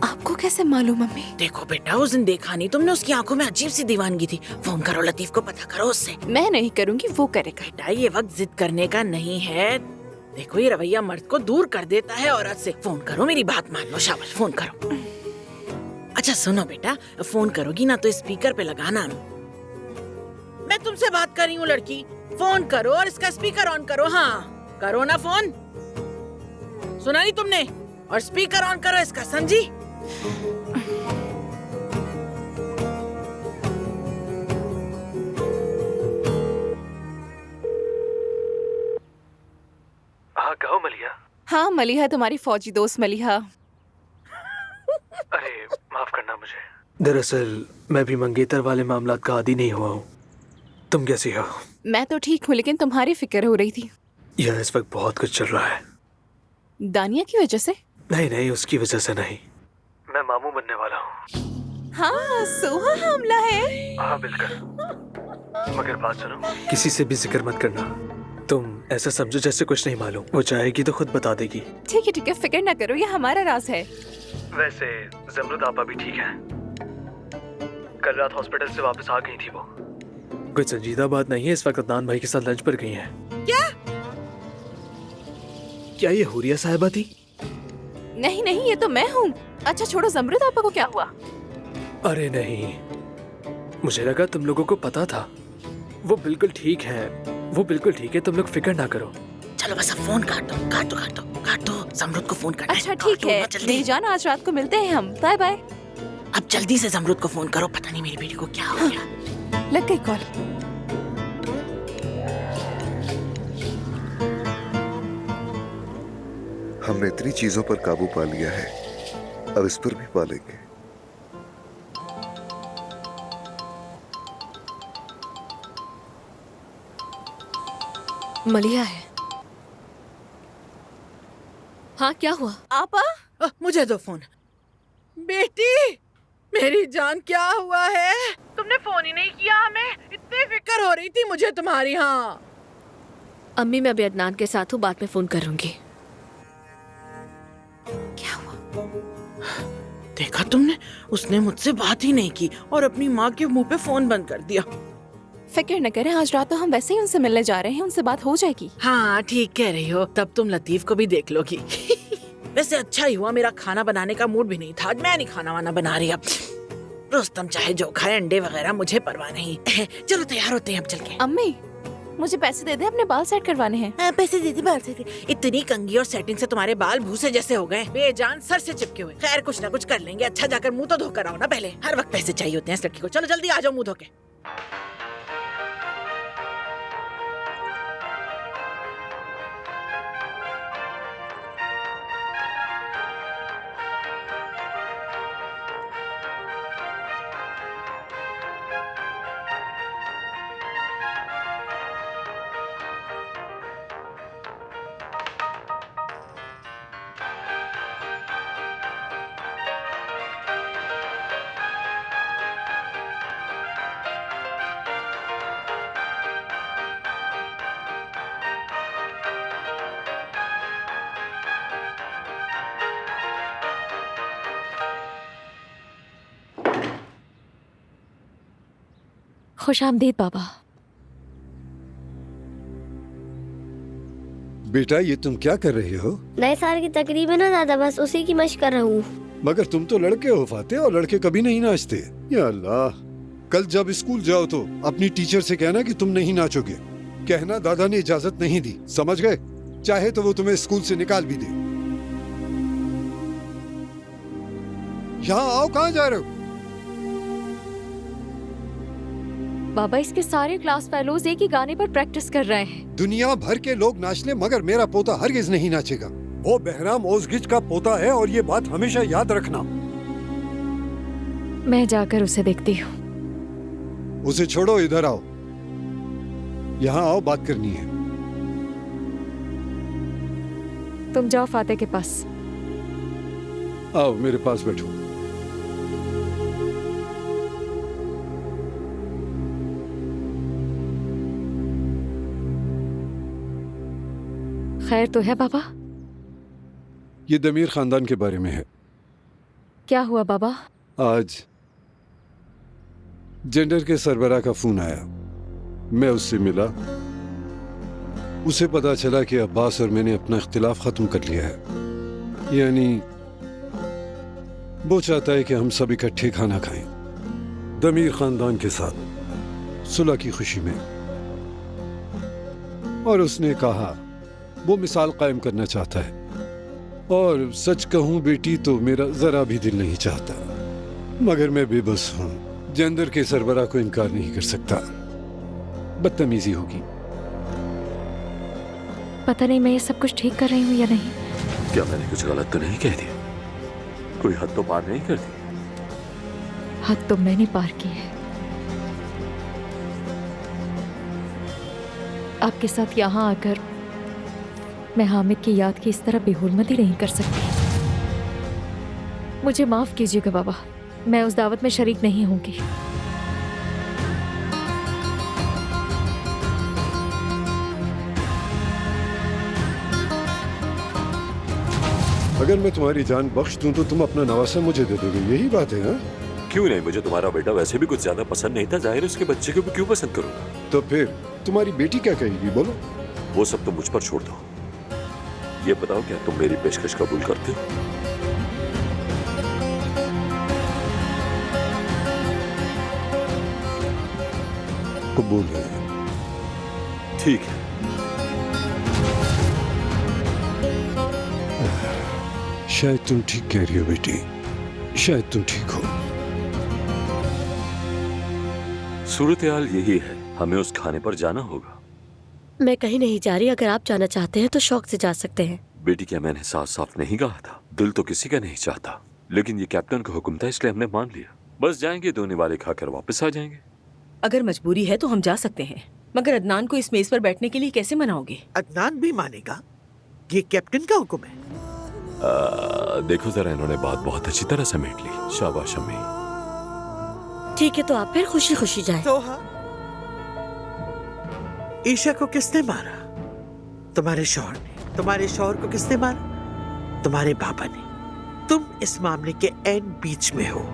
आपको कैसे मालूम मम्मी? देखो बेटा, उस दिन देखा नहीं तुमने, उसकी आंखों में अजीब सी दीवानगी थी। फोन करो लतीफ को, पता करो उससे। मैं नहीं करूंगी, वो करेगा। बेटा ये वक्त जिद करने का नहीं है। देखो ये रवैया मर्द को दूर कर देता है औरत से। फोन करो, मेरी बात मान लो। शाबाश, फोन करो। अच्छा सुनो बेटा, फोन करोगी ना तो स्पीकर पे लगाना। मैं तुमसे बात कर रही हूँ लड़की। फोन करो और इसका स्पीकर ऑन करो। हाँ करो ना फोन, सुना नहीं तुमने? और स्पीकर ऑन करो इसका, समझी? हाँ कहो मलिहा। हाँ मलिहा, तुम्हारी फौजी दोस्त मलिहा। अरे माफ करना मुझे। दरअसल मैं भी मंगेतर वाले मामलात का आदी नहीं हुआ हूँ। तुम कैसी हो? मैं तो ठीक हूँ, लेकिन तुम्हारी फिक्र हो रही थी। यह इस वक्त बहुत कुछ चल रहा है। दानिया की वजह से? नहीं नहीं, उसकी वजह से नहीं। मैं मामू बनने वाला हूँ। हाँ, सोहा हमला है। हाँ बिल्कुल, मगर बात सुनो, किसी से भी जिक्र मत करना। तुम ऐसा समझो जैसे कुछ नहीं मालूम। वो चाहेगी तो खुद बता देगी। ठीक है, फिक्र ना करो, ये हमारा राज है। वैसे जमरुद आपा भी ठीक है। कल रात हॉस्पिटल से वापस आ गई थी वो। कोई संजीदा बात नहीं है, इस वक्त अदनान भाई के साथ लंच पर गई हैं। क्या ये हुरिया साहिबा थी? नहीं नहीं, ये तो मैं हूँ। अच्छा छोड़ो, जमरुद आपा को क्या हुआ? अरे नहीं, मुझे लगा तुम लोगों को पता था। वो बिल्कुल ठीक है, वो बिल्कुल ठीक है, तुम लोग फिक्र ना करो। चलो बस अब फोन काट दो। जमरुद को फोन करना है। अच्छा ठीक है मेरी जान, आज रात को मिलते हैं हम। Bye bye. अब जल्दी से जमरुद को फोन करो, पता नहीं मेरी बेटी को क्या हो गया। लग गई कॉल। हमने इतनी चीजों पर काबू पा लिया है, अब इस पर भी पा लेंगे। मलिया है। हाँ क्या हुआ? आपा मुझे दो फोन। बेटी मेरी जान, क्या हुआ है? तुमने फोन ही नहीं किया हमें, इतनी फिक्र हो रही थी मुझे तुम्हारी। हाँ अम्मी, मैं अभी अदनान के साथ हूँ, बाद में फोन करूंगी। क्या हुआ? देखा तुमने, उसने मुझसे बात ही नहीं की और अपनी माँ के मुंह पे फोन बंद कर दिया। फिक्र न करें, आज रात तो हम वैसे ही उनसे मिलने जा रहे हैं, उनसे बात हो जाएगी। हाँ ठीक कह रही हो, तब तुम लतीफ को भी देख लोगी। वैसे अच्छा ही हुआ, मेरा खाना बनाने का मूड भी नहीं था, मैं नहीं खाना वाना बना रही। अब रुस्तम चाहे जो खाए, अंडे वगैरह मुझे परवाह नहीं। चलो तैयार होते हैं अब चल के। अम्मी मुझे पैसे दे दे, अपने बाल सेट करवाने हैं। पैसे दे दे, बाल सेट। इतनी कंघी और सेटिंग से तुम्हारे बाल भूसे जैसे हो गए, बेजान सर से चिपके हुए। खैर कुछ ना कुछ कर लेंगे। अच्छा जाकर मुंह तो धोकर आओ ना पहले, हर वक्त पैसे चाहिए होते हैं इस लड़की को। चलो जल्दी आ जाओ मुंह धो के। खुशामदीद बाबा। बेटा ये तुम क्या कर रही हो? नए साल की तकरीब है ना दादा, बस उसी की मशक कर रहा हूँ। मगर तुम तो लड़के हो फाते, और लड़के कभी नहीं नाचते। या अल्लाह, कल जब स्कूल जाओ तो अपनी टीचर से कहना कि तुम नहीं नाचोगे। कहना दादा ने इजाजत नहीं दी, समझ गए? चाहे तो वो तुम्हें स्कूल से निकाल भी दे। यहाँ आओ, कहाँ जा रहे हो? बाबा इसके सारे क्लास फेलोज एक ही गाने पर प्रैक्टिस कर रहे हैं। दुनिया भर के लोग नाच ले, मगर मेरा पोता हरगिज नहीं नाचेगा। वो बहराम ओज़गिच का पोता है, और ये बात हमेशा याद रखना। मैं जाकर उसे देखती हूँ। उसे छोड़ो, इधर आओ। यहाँ आओ, बात करनी है। तुम जाओ फाते के पास। आओ मेरे पास बैठो। खैर तो है बाबा? ये दमीर खानदान के बारे में है। क्या हुआ बाबा? आज जेंडर के सरबराह का फोन आया, मैं उससे मिला। उसे पता चला कि अब्बास और मैंने अपना इख्तिलाफ खत्म कर लिया है। यानी वो चाहता है कि हम सब इकट्ठे खाना खाएं, दमीर खानदान के साथ, सुलह की खुशी में। और उसने कहा वो मिसाल कायम करना चाहता है। और सच कहूं बेटी तो मेरा जरा भी दिल नहीं चाहता, मगर मैं बेबस हूं। जेंडर के सरबराह को इनकार नहीं कर सकता, बदतमीजी होगी। पता नहीं मैं ये सब कुछ ठीक कर रही हूँ या नहीं। क्या मैंने कुछ गलत तो नहीं कह दिया? कोई हद तो पार नहीं कर दी? हद तो मैंने पार की है। आपके साथ यहाँ आकर मैं हामिद की याद की इस तरह बेहुरमती नहीं कर सकती। मुझे माफ कीजिएगा बाबा, मैं उस दावत में शरीक नहीं होंगी। अगर मैं तुम्हारी जान बख्श दूं तो तुम अपना नवासा मुझे दे दोगे, यही बात है? हाँ, क्यों नहीं? मुझे तुम्हारा बेटा वैसे भी कुछ ज्यादा पसंद नहीं था, जाहिर है उसके बच्चे को भी क्यों पसंद करूंगा। तो फिर तुम्हारी बेटी क्या कहेगी, बोलो? वो सब तुम मुझ पर छोड़ दो। ये बताओ, क्या तुम मेरी पेशकश कबूल करते हो? कबूल है। ठीक है। शायद तुम ठीक कह रही हो बेटी, शायद तुम ठीक हो। सूरत हाल यही है, हमें उस खाने पर जाना होगा। मैं कहीं नहीं जा रही, अगर आप जाना चाहते हैं तो शौक से जा सकते हैं। बेटी, क्या मैंने साफ साफ नहीं कहा था? दिल तो किसी का नहीं चाहता, लेकिन ये कैप्टन का हुक्म था इसलिए हमने मान लिया। बस जाएंगे, 2 निवाले खाकर वापस आ जाएंगे। अगर मजबूरी है तो हम जा सकते हैं, मगर अदनान को इस मेज पर बैठने के लिए कैसे मनाओगे? अदनान भी मानेगा, ये कैप्टन का हुक्म है। देखो जरा, इन्होंने बात बहुत अच्छी तरह समेट ली। शाबाश अम्मी। ठीक है, तो आप फिर खुशी खुशी जाएं। सोहा, ईशा को किसने मारा? तुम्हारे शौहर ने। तुम्हारे शौहर को किसने मारा? तुम्हारे पापा ने। तुम इस मामले के एन बीच में हो।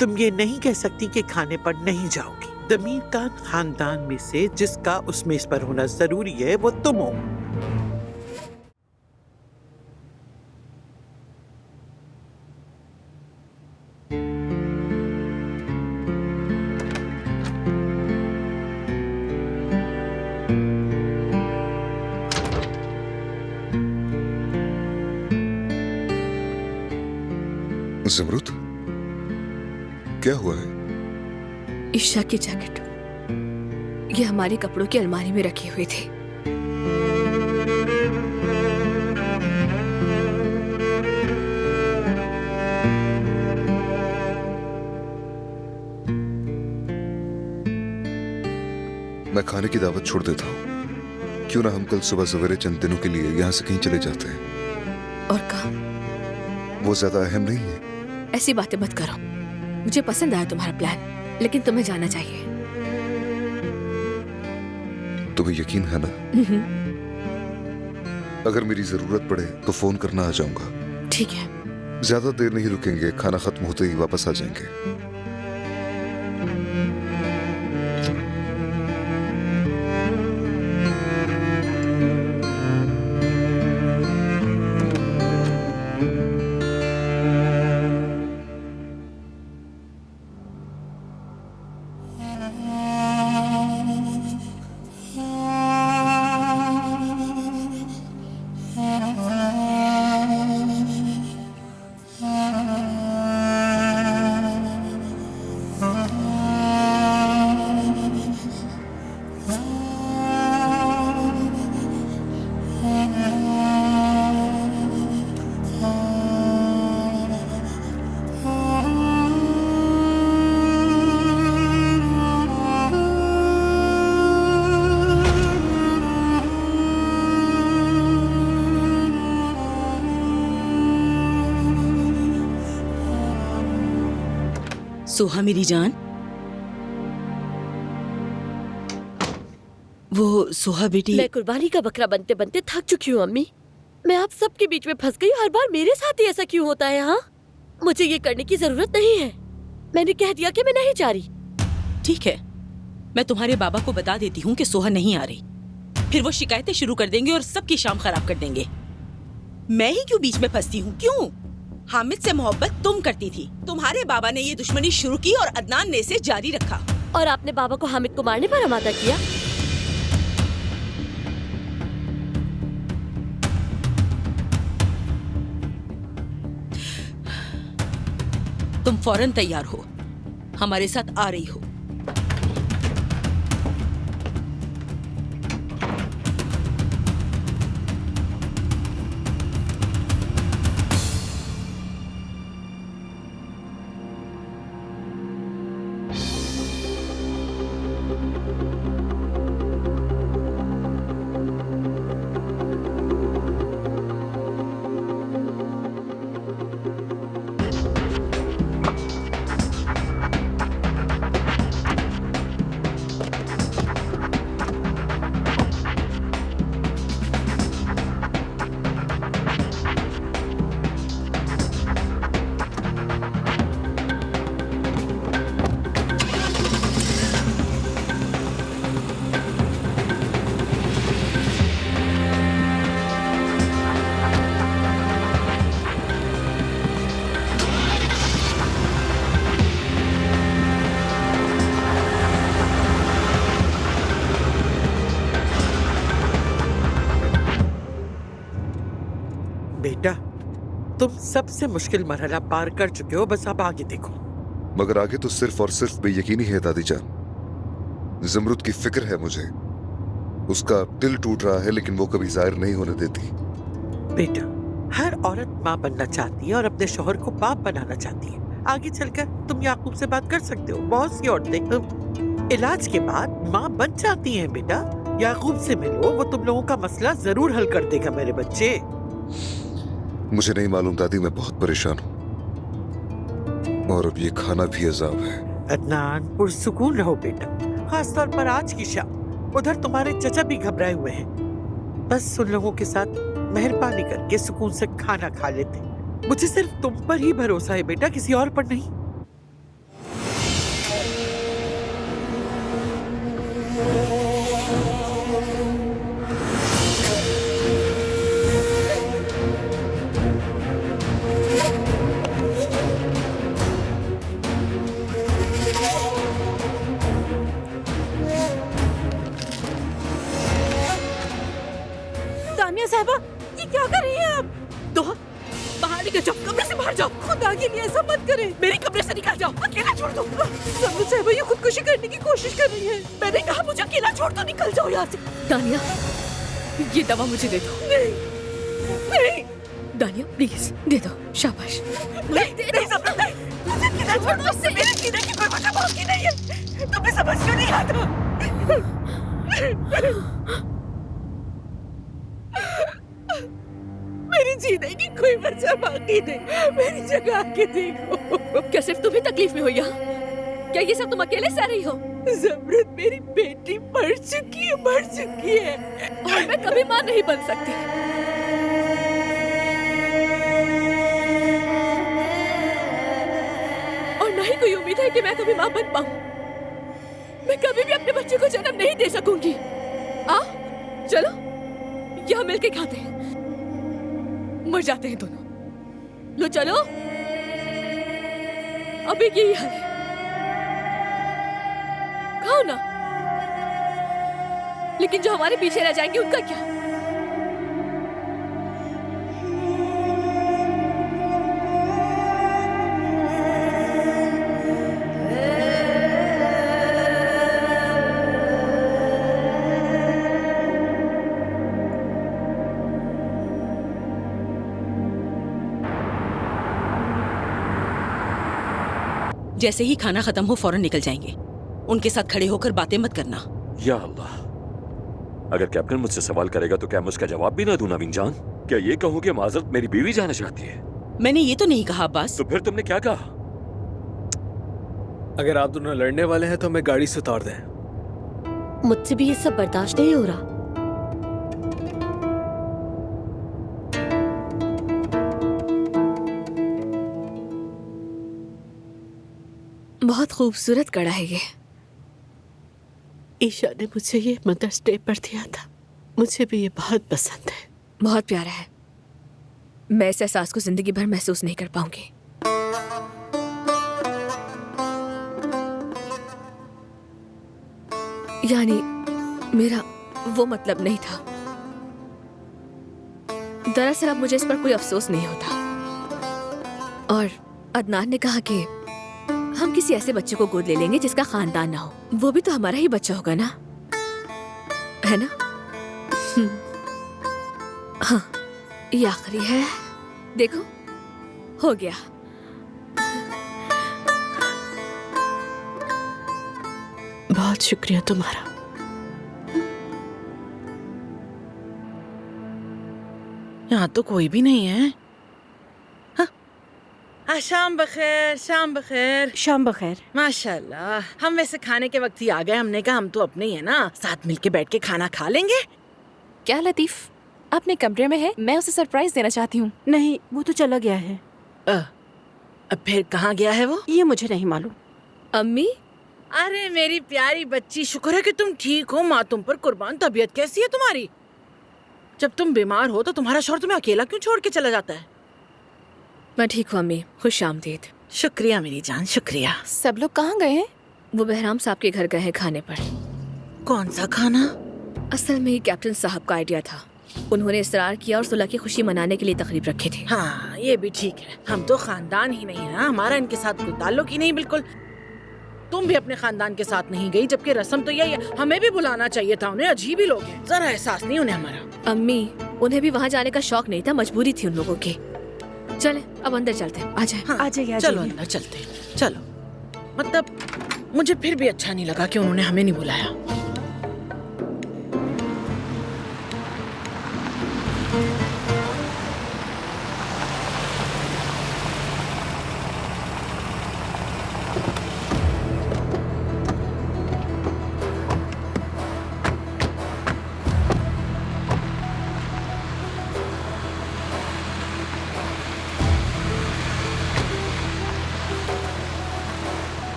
तुम ये नहीं कह सकती कि खाने पर नहीं जाओगी। दमीर खान खानदान में से जिसका उस मेज पर होना जरूरी है वो तुम हो। ज़मरुद, क्या हुआ है? ईशा की जैकेट, ये हमारी कपड़ों की अलमारी में रखी हुई थी। मैं खाने की दावत छोड़ देता हूँ। क्यों ना हम कल सुबह सवेरे चंद दिनों के लिए यहाँ से कहीं चले जाते हैं। और काम? वो ज्यादा अहम नहीं है। ऐसी बातें मत करो। मुझे पसंद आया तुम्हारा प्लान, लेकिन तुम्हें जाना चाहिए। तुम्हें यकीन है ना? अगर मेरी जरूरत पड़े तो फोन करना, आ जाऊंगा। ठीक है। ज्यादा देर नहीं रुकेंगे, खाना खत्म होते ही वापस आ जाएंगे। सोहा मेरी जान, वो सोहा बेटी। मैं कुर्बानी का बकरा बनते बनते थक चुकी हूँ अम्मी। मैं आप सबके बीच में फंस गई, हर बार मेरे साथ ही ऐसा क्यों होता है? हाँ, मुझे ये करने की जरूरत नहीं है। मैंने कह दिया कि मैं नहीं जा रही। ठीक है, मैं तुम्हारे बाबा को बता देती हूँ कि सोहा नहीं आ रही। फिर वो शिकायतें शुरू कर देंगे और सबकी शाम खराब कर देंगे। मैं ही क्यों बीच में फंसती हूँ? क्यों? हामिद से मोहब्बत तुम करती थी, तुम्हारे बाबा ने ये दुश्मनी शुरू की और अदनान ने इसे जारी रखा। और आपने बाबा को हामिद को मारने पर आमादा किया। तुम फौरन तैयार हो, हमारे साथ आ रही हो। तुम सबसे मुश्किल मरहला पार कर चुके हो, बस अब आगे देखो। मगर आगे तो सिर्फ और सिर्फ बेयकीनी है दादी जान। ज़मरुद की फिक्र है मुझे। उसका दिल टूट रहा है लेकिन वो कभी जाहिर नहीं होने देती। बेटा, हर औरत माँ बनना चाहती है और अपने शौहर को बाप बनाना चाहती है। आगे चलकर तुम याकूब से बात कर सकते हो। बहुत सी औरतें इलाज के बाद माँ बन जाती हैं। बेटा, याकूब से मिलो, वो तुम लोगों का मसला जरूर हल कर देगा मेरे बच्चे। मुझे नहीं मालूम दादी, मैं बहुत परेशान हूँ और अब ये खाना भी अजाब है। अदनान, पुरसुकून रहो बेटा, खास तौर पर आज की शाम। उधर तुम्हारे चचा भी घबराए हुए हैं। बस उन लोगों के साथ मेहरबानी करके सुकून से खाना खा लेते। मुझे सिर्फ तुम पर ही भरोसा है बेटा, किसी और पर नहीं। तानिया साहिबा, ये क्या कर रही हैं आप? तो बाहर निकल जाओ, कमरे से बाहर जाओ। खुदा के लिए ऐसा मत करें। मेरे कमरे से निकल जाओ, अकेला छोड़ दो। ज़मरुद साहिबा ये खुदकुशी करने की कोशिश कर रही है। मैंने कहा मुझे अकेला छोड़ दो, निकल जाओ यहाँ से। दानिया, ये दवा मुझे दे दो। नहीं, नहीं। दानिया प्लीज दे दो, शाबाश। नहीं, नहीं ज़मरुद, नहीं। मुझे अकेला छोड़ दो, इससे मेरे जीने की कोई वजह बाकी नहीं है। तुम्हें समझ क्यों नहीं आता? मेरी जीने की कोई वजह बाकी नहीं। मेरी जगह आके देखो। क्या सिर्फ तुम्हें तकलीफ में हो यहाँ? क्या ये सब तुम अकेले सह रही हो? ज़मरुद, मेरी बेटी मर चुकी है। और मैं कभी मां नहीं बन सकती। और ना ही कोई उम्मीद है कि मैं कभी मां बन पाऊं। मैं कभी भी अपने बच्चे को जन्म नहीं दे सकूंगी। चलो यहाँ मिलके खाते हैं, मर जाते हैं दोनों। लो चलो, अभी यही हाल है। खाओ ना, लेकिन जो हमारे पीछे रह जाएंगे उनका क्या? जैसे ही खाना खत्म हो फौरन निकल जाएंगे। उनके साथ खड़े होकर बातें मत करना। या अल्लाह, अगर कैप्टन मुझसे सवाल करेगा तो क्या मैं उसका जवाब भी ना दूं नवीन जान? क्या ये कहूँ कि माजरत मेरी बीवी जाना चाहती है? मैंने ये तो नहीं कहा अब्बास। तो फिर तुमने क्या कहा? अगर आप दोनों लड़ने वाले हैं तो हमें गाड़ी से उतार दें। मुझसे भी ये सब बर्दाश्त नहीं हो रहा। बहुत खूबसूरत कड़ा है ये। ईशा ने मुझे ये मदर्स डे पर दिया था। मुझे भी ये बहुत पसंद है। बहुत प्यारा है। मैं इस एहसास को जिंदगी भर महसूस नहीं कर पाऊंगी। यानी मेरा वो मतलब नहीं था। दरअसल अब मुझे इस पर कोई अफसोस नहीं होता। और अदनान ने कहा कि हम किसी ऐसे बच्चे को गोद ले लेंगे जिसका खानदान ना हो। वो भी तो हमारा ही बच्चा होगा ना, है ना? हाँ, ये आखिरी है। देखो, हो गया। बहुत शुक्रिया तुम्हारा। यहाँ तो कोई भी नहीं है। शाम बखैर, शाम बखैर। शाम बखैर। माशाल्लाह, हम वैसे खाने के वक्त ही आ गए। हमने कहा हम तो अपने ही है ना, साथ मिलके बैठ के खाना खा लेंगे। क्या लतीफ अपने कमरे में है? मैं उसे सरप्राइज देना चाहती हूँ। नहीं, वो तो चला गया है। अब फिर कहाँ गया है वो? ये मुझे नहीं मालूम। अम्मी? अरे मेरी प्यारी बच्ची, शुक्र है कि तुम ठीक हो। माँ तुम पर कुर्बान। तबीयत कैसी है तुम्हारी? जब तुम बीमार हो तो तुम्हारा शौहर तुम्हें अकेला क्यों छोड़ के चला जाता है? मैं ठीक हूँ अम्मी, खुशामदीद। शुक्रिया मेरी जान, शुक्रिया। सब लोग कहाँ गए हैं? वो बहराम साहब के घर गए हैं खाने पर। कौन सा खाना? असल में ये कैप्टन साहब का आइडिया था। उन्होंने इसरार किया और सुलह की खुशी मनाने के लिए तकरीब रखे थे। हाँ ये भी ठीक है, हम तो खानदान ही नहीं है ना, हमारा इनके साथ कोई ताल्लुक ही नहीं बिल्कुल। तुम भी अपने खानदान के साथ नहीं गई, जबकि रस्म तो यही है। हमें भी बुलाना चाहिए था, उन्हें अजीब ही लोग हैं, जरा एहसास नहीं उन्हें हमारा। अम्मी, उन्हें भी वहाँ जाने का शौक नहीं था, मजबूरी थी उन लोगों की। चले अब अंदर चलते हैं, आ जाए। हाँ, आ जाइए, चलो अंदर चलते हैं, चलो। मतलब मुझे फिर भी अच्छा नहीं लगा कि उन्होंने हमें नहीं बुलाया।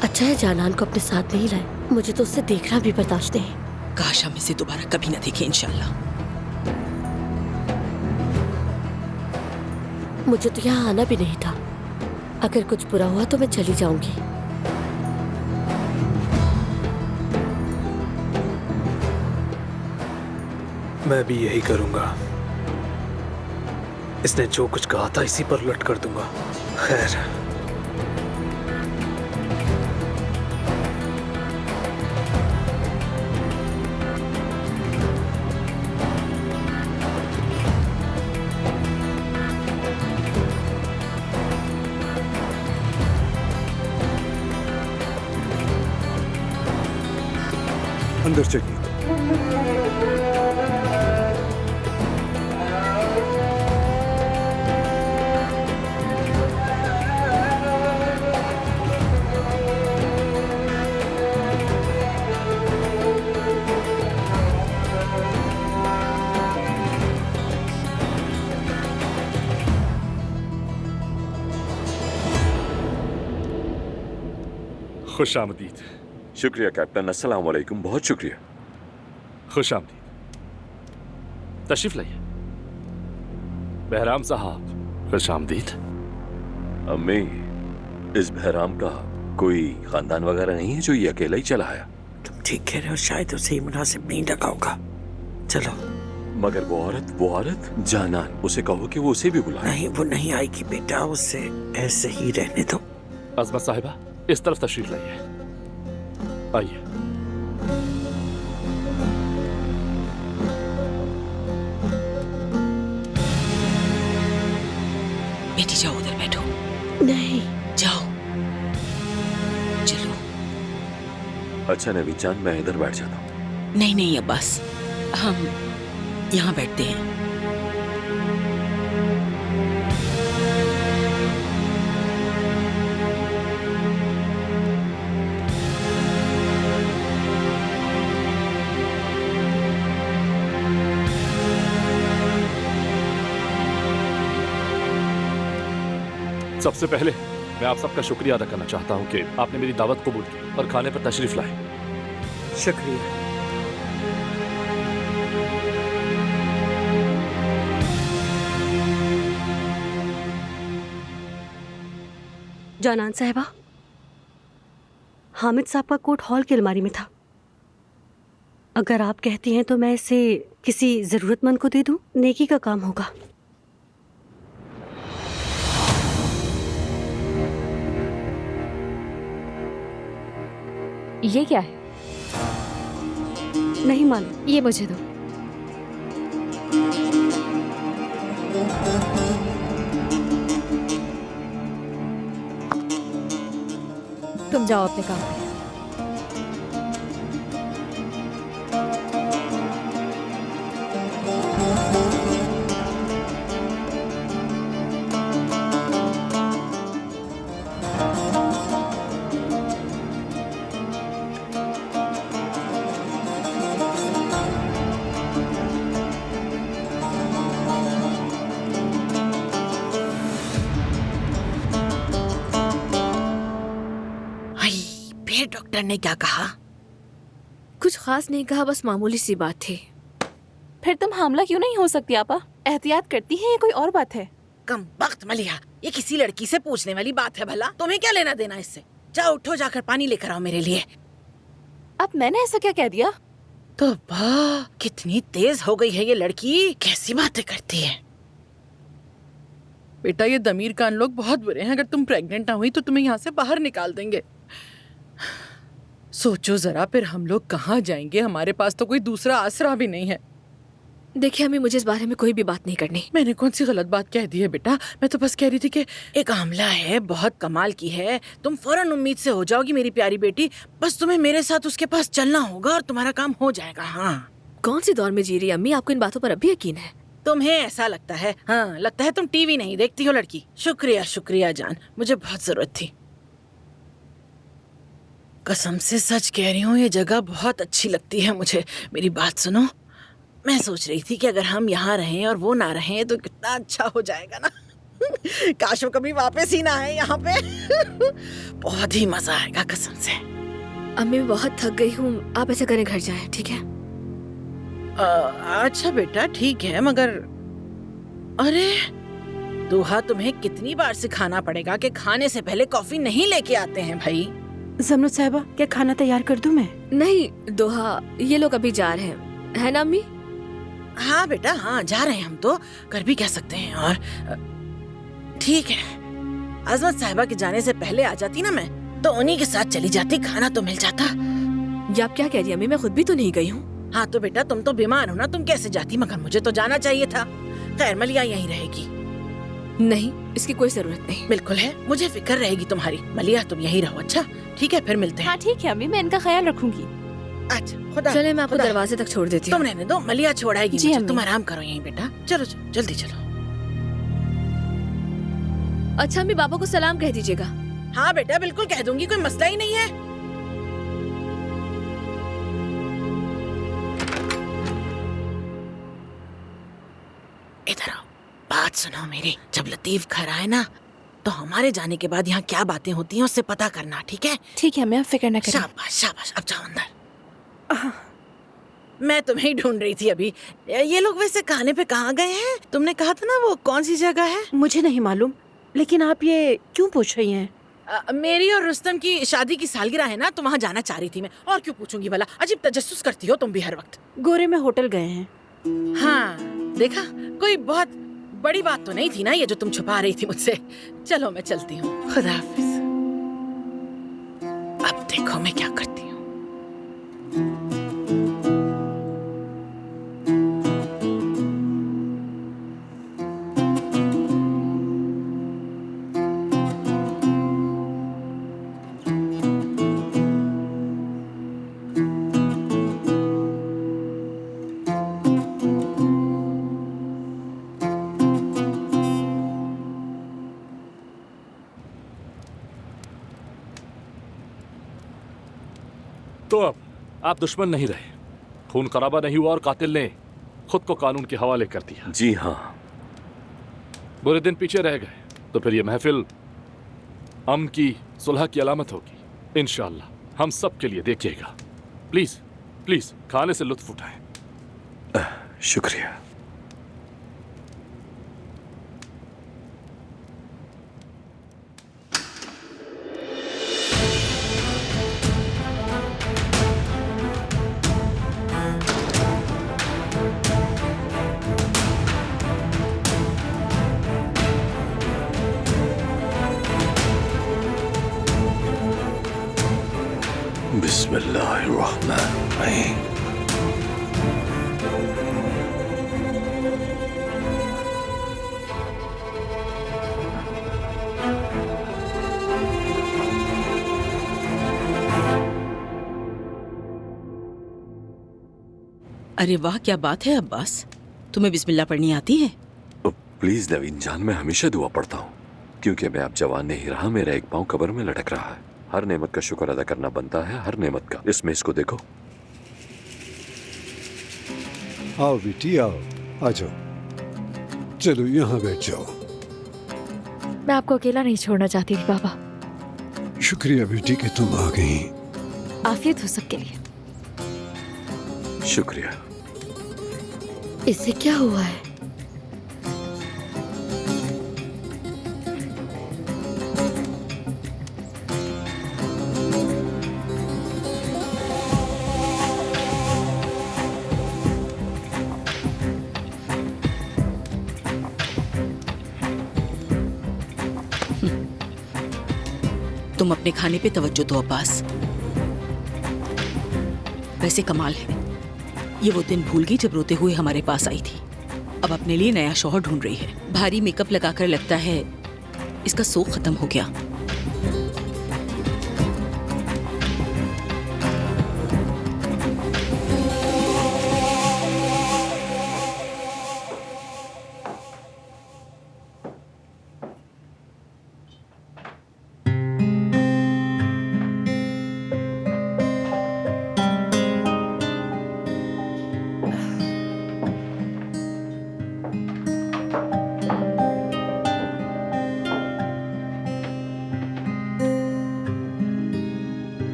अच्छा है जानान को अपने साथ नहीं लाए, मुझे तो उससे देखना भी बर्दाश्त नहीं। काश हम इसे दोबारा कभी न देखें इंशाल्लाह। मुझे तो यहाँ आना भी नहीं था। अगर कुछ बुरा हुआ तो मैं चली जाऊंगी। मैं भी यही करूंगा। इसने जो कुछ कहा था इसी पर उलट कर दूंगा। खैर, अंदर चलिए। खुश आमदीद। शुक्रिया कैप्टन, अस्सलाम वालेकुम, बहुत शुक्रिया। खुश आमदीद, तशरीफ लाइए। बहराम साहब, खुश आमदीद। अम्मी, इस बहराम का कोई खानदान वगैरह नहीं है जो ये अकेला ही चला आया? तुम ठीक कह रहे हो, शायद उसे ही मुनासिब नहीं लगा होगा। चलो। मगर वो औरत जानान, उसे कहो कि वो उसे भी बुलाए। नहीं, वो नहीं आएगी बेटा, उसे ऐसे ही रहने दो। अजमत साहिबा, इस तरफ तशरीफ लाइए, आइए। बेटी जाओ, उधर बैठो। नहीं, जाओ, चलो। अच्छा नवीन जान, मैं इधर बैठ जाता हूँ। नहीं नहीं अब्बास, हम यहाँ बैठते हैं। सबसे पहले मैं आप सबका शुक्रिया अदा करना चाहता हूँ कि आपने मेरी दावत कबूल की और खाने पर तशरीफ लाए। शुक्रिया। जानान साहिबा, हामिद साहब का कोट हॉल की अलमारी में था। अगर आप कहती हैं तो मैं इसे किसी जरूरतमंद को दे दूं, नेकी का काम होगा। ये क्या है? नहीं मालूम। ये मुझे दो। तुम जाओ अपने काम पे। डॉक्टर ने क्या कहा? कुछ खास नहीं कहा, बस मामूली सी बात थी। फिर तुम हामला क्यों नहीं हो सकती आपा? एहतियात करती है, ये कोई और बात है। कम वक्त मलिया, ये किसी लड़की से पूछने वाली बात है भला? तुम्हें क्या लेना देना इससे? जाओ उठो, जाकर पानी लेकर आओ मेरे लिए। अब मैंने ऐसा क्या कह दिया? तो वाह, कितनी तेज हो गई है ये लड़की, कैसी बातें करती है। बेटा ये दमीर कान लोग बहुत बुरे हैं, अगर तुम प्रेग्नेंट ना हुई तो तुम्हें यहाँ से बाहर निकाल देंगे। सोचो जरा, फिर हम लोग कहाँ जाएंगे? हमारे पास तो कोई दूसरा आसरा भी नहीं है। देखिए हमें, मुझे इस बारे में कोई भी बात नहीं करनी। मैंने कौन सी गलत बात कह दी है बेटा? मैं तो बस कह रही थी कि एक आमला है, बहुत कमाल की है, तुम फौरन उम्मीद से हो जाओगी मेरी प्यारी बेटी। बस तुम्हें मेरे साथ उसके पास चलना होगा और तुम्हारा काम हो जाएगा। हाँ, कौन सी दौर में जी रही अम्मी? आपको इन बातों पर अब भी यकीन है? तुम्हें ऐसा लगता है? हाँ, लगता है तुम टीवी नहीं देखती हो लड़की। शुक्रिया शुक्रिया जान, मुझे बहुत जरूरत थी। कसम से सच कह रही हूँ, ये जगह बहुत अच्छी लगती है मुझे। मेरी बात सुनो, मैं सोच रही थी कि अगर हम यहाँ रहें और वो ना रहें तो कितना अच्छा हो जाएगा ना। काश वो कभी वापस ही ना आए यहाँ पे। बहुत ही मजा आएगा कसम से। अम्मी मैं बहुत थक गई हूँ, आप ऐसा करें घर जाएं, ठीक है? अच्छा बेटा ठीक है, मगर अरे दोहा, तुम्हें कितनी बार सिखाना पड़ेगा कि खाने से पहले कॉफी नहीं लेके आते हैं भाई। जमरुद साहिबा, क्या खाना तैयार कर दूं मैं? नहीं दोहा, ये लोग अभी जा रहे हैं, है ना अम्मी? हाँ बेटा हाँ, जा रहे हैं हम तो, कर भी कह सकते हैं। और ठीक है, अजमत साहिबा के जाने से पहले आ जाती ना मैं, तो उन्हीं के साथ चली जाती, खाना तो मिल जाता। ये आप क्या कह रही हैं अम्मी? मैं खुद भी तो नहीं गई हूँ। हाँ तो बेटा तुम तो बीमार हो ना, तुम कैसे जाती? मगर मुझे तो जाना चाहिए था। खैर मलिया यहीं रहेगी। नहीं, इसकी कोई जरूरत नहीं। बिल्कुल है, मुझे फिक्र रहेगी तुम्हारी। मलिया तुम यहीं रहो। अच्छा ठीक है, फिर मिलते हैं। हाँ ठीक है अम्मी, मैं इनका ख्याल रखूंगी। अच्छा खुदा। चले, मैं आपको दरवाजे तक छोड़ देती हूँ। तुम रहने दो, मलिया छोड़ाएगी जी मुझे। तुम आराम करो यहीं बेटा। चलो चलो जल्दी चलो। अच्छा अम्मी, बाबा को सलाम कह दीजिएगा। हाँ बेटा बिल्कुल कह दूंगी, कोई मसला ही नहीं है। इधर आओ, बात सुनो मेरी। जब लतीफ घर आए ना, तो हमारे जाने के बाद यहाँ क्या बातें होती हैं उससे पता करना, ठीक है? ठीक है, मैं फिक्र न करें। शाबाश शाबाश, अब जाओ अंदर। मैं तुम्हें ढूंढ रही थी अभी। ये लोग वैसे खाने पे कहाँ गए हैं? तुमने कहा था ना वो कौन सी जगह है? मुझे नहीं मालूम, लेकिन आप ये क्यों पूछ रही हैं? मेरी और रुस्तम की शादी की सालगिरह है ना, तो वहाँ जाना चाह रही थी मैं। और क्यों पूछूंगी भला? अजीब तजस्सुस करती हो तुम भी हर वक्त। गोरे में होटल गए हैं। हाँ देखा, कोई बहुत बड़ी बात तो नहीं थी ना ये जो तुम छुपा रही थी मुझसे। चलो मैं चलती हूँ, खुदा हाफिज। अब देखो मैं क्या करती हूँ। तो अब आप दुश्मन नहीं रहे, खून खराबा नहीं हुआ और कातिल ने खुद को कानून के हवाले कर दिया। जी हाँ। बुरे दिन पीछे रह गए, तो फिर ये महफिल अमन की, सुलह की अलामत होगी इंशाअल्लाह। हम सब के लिए देखिएगा। प्लीज प्लीज खाने से लुत्फ उठाएं। शुक्रिया। बिस्मिल्लाहिर्रहमानिर्रहीम। अरे वाह, क्या बात है अब्बास, तुम्हें बिस्मिल्लाह पढ़नी आती है? प्लीज नवीन जान, मैं हमेशा दुआ पढ़ता हूँ, क्योंकि मैं अब जवान नहीं रहा, मेरा एक पाँव कब्र में लटक रहा है। हर नेमत का शुक्र अदा करना बनता है, हर नेमत का। इसमें इसको देखो। आओ बेटी आओ, आ जाओ, चलो यहाँ बैठ जाओ। मैं आपको अकेला नहीं छोड़ना चाहती थी बाबा। शुक्रिया बेटी कि तुम आ गई। आफियत हो सबके लिए। शुक्रिया। इससे क्या हुआ है? तुम अपने खाने पे तवज्जो दो अब्बास। वैसे कमाल है, ये वो दिन भूल गई जब रोते हुए हमारे पास आई थी। अब अपने लिए नया शौहर ढूंढ रही है। भारी मेकअप लगाकर लगता है इसका शौक खत्म हो गया।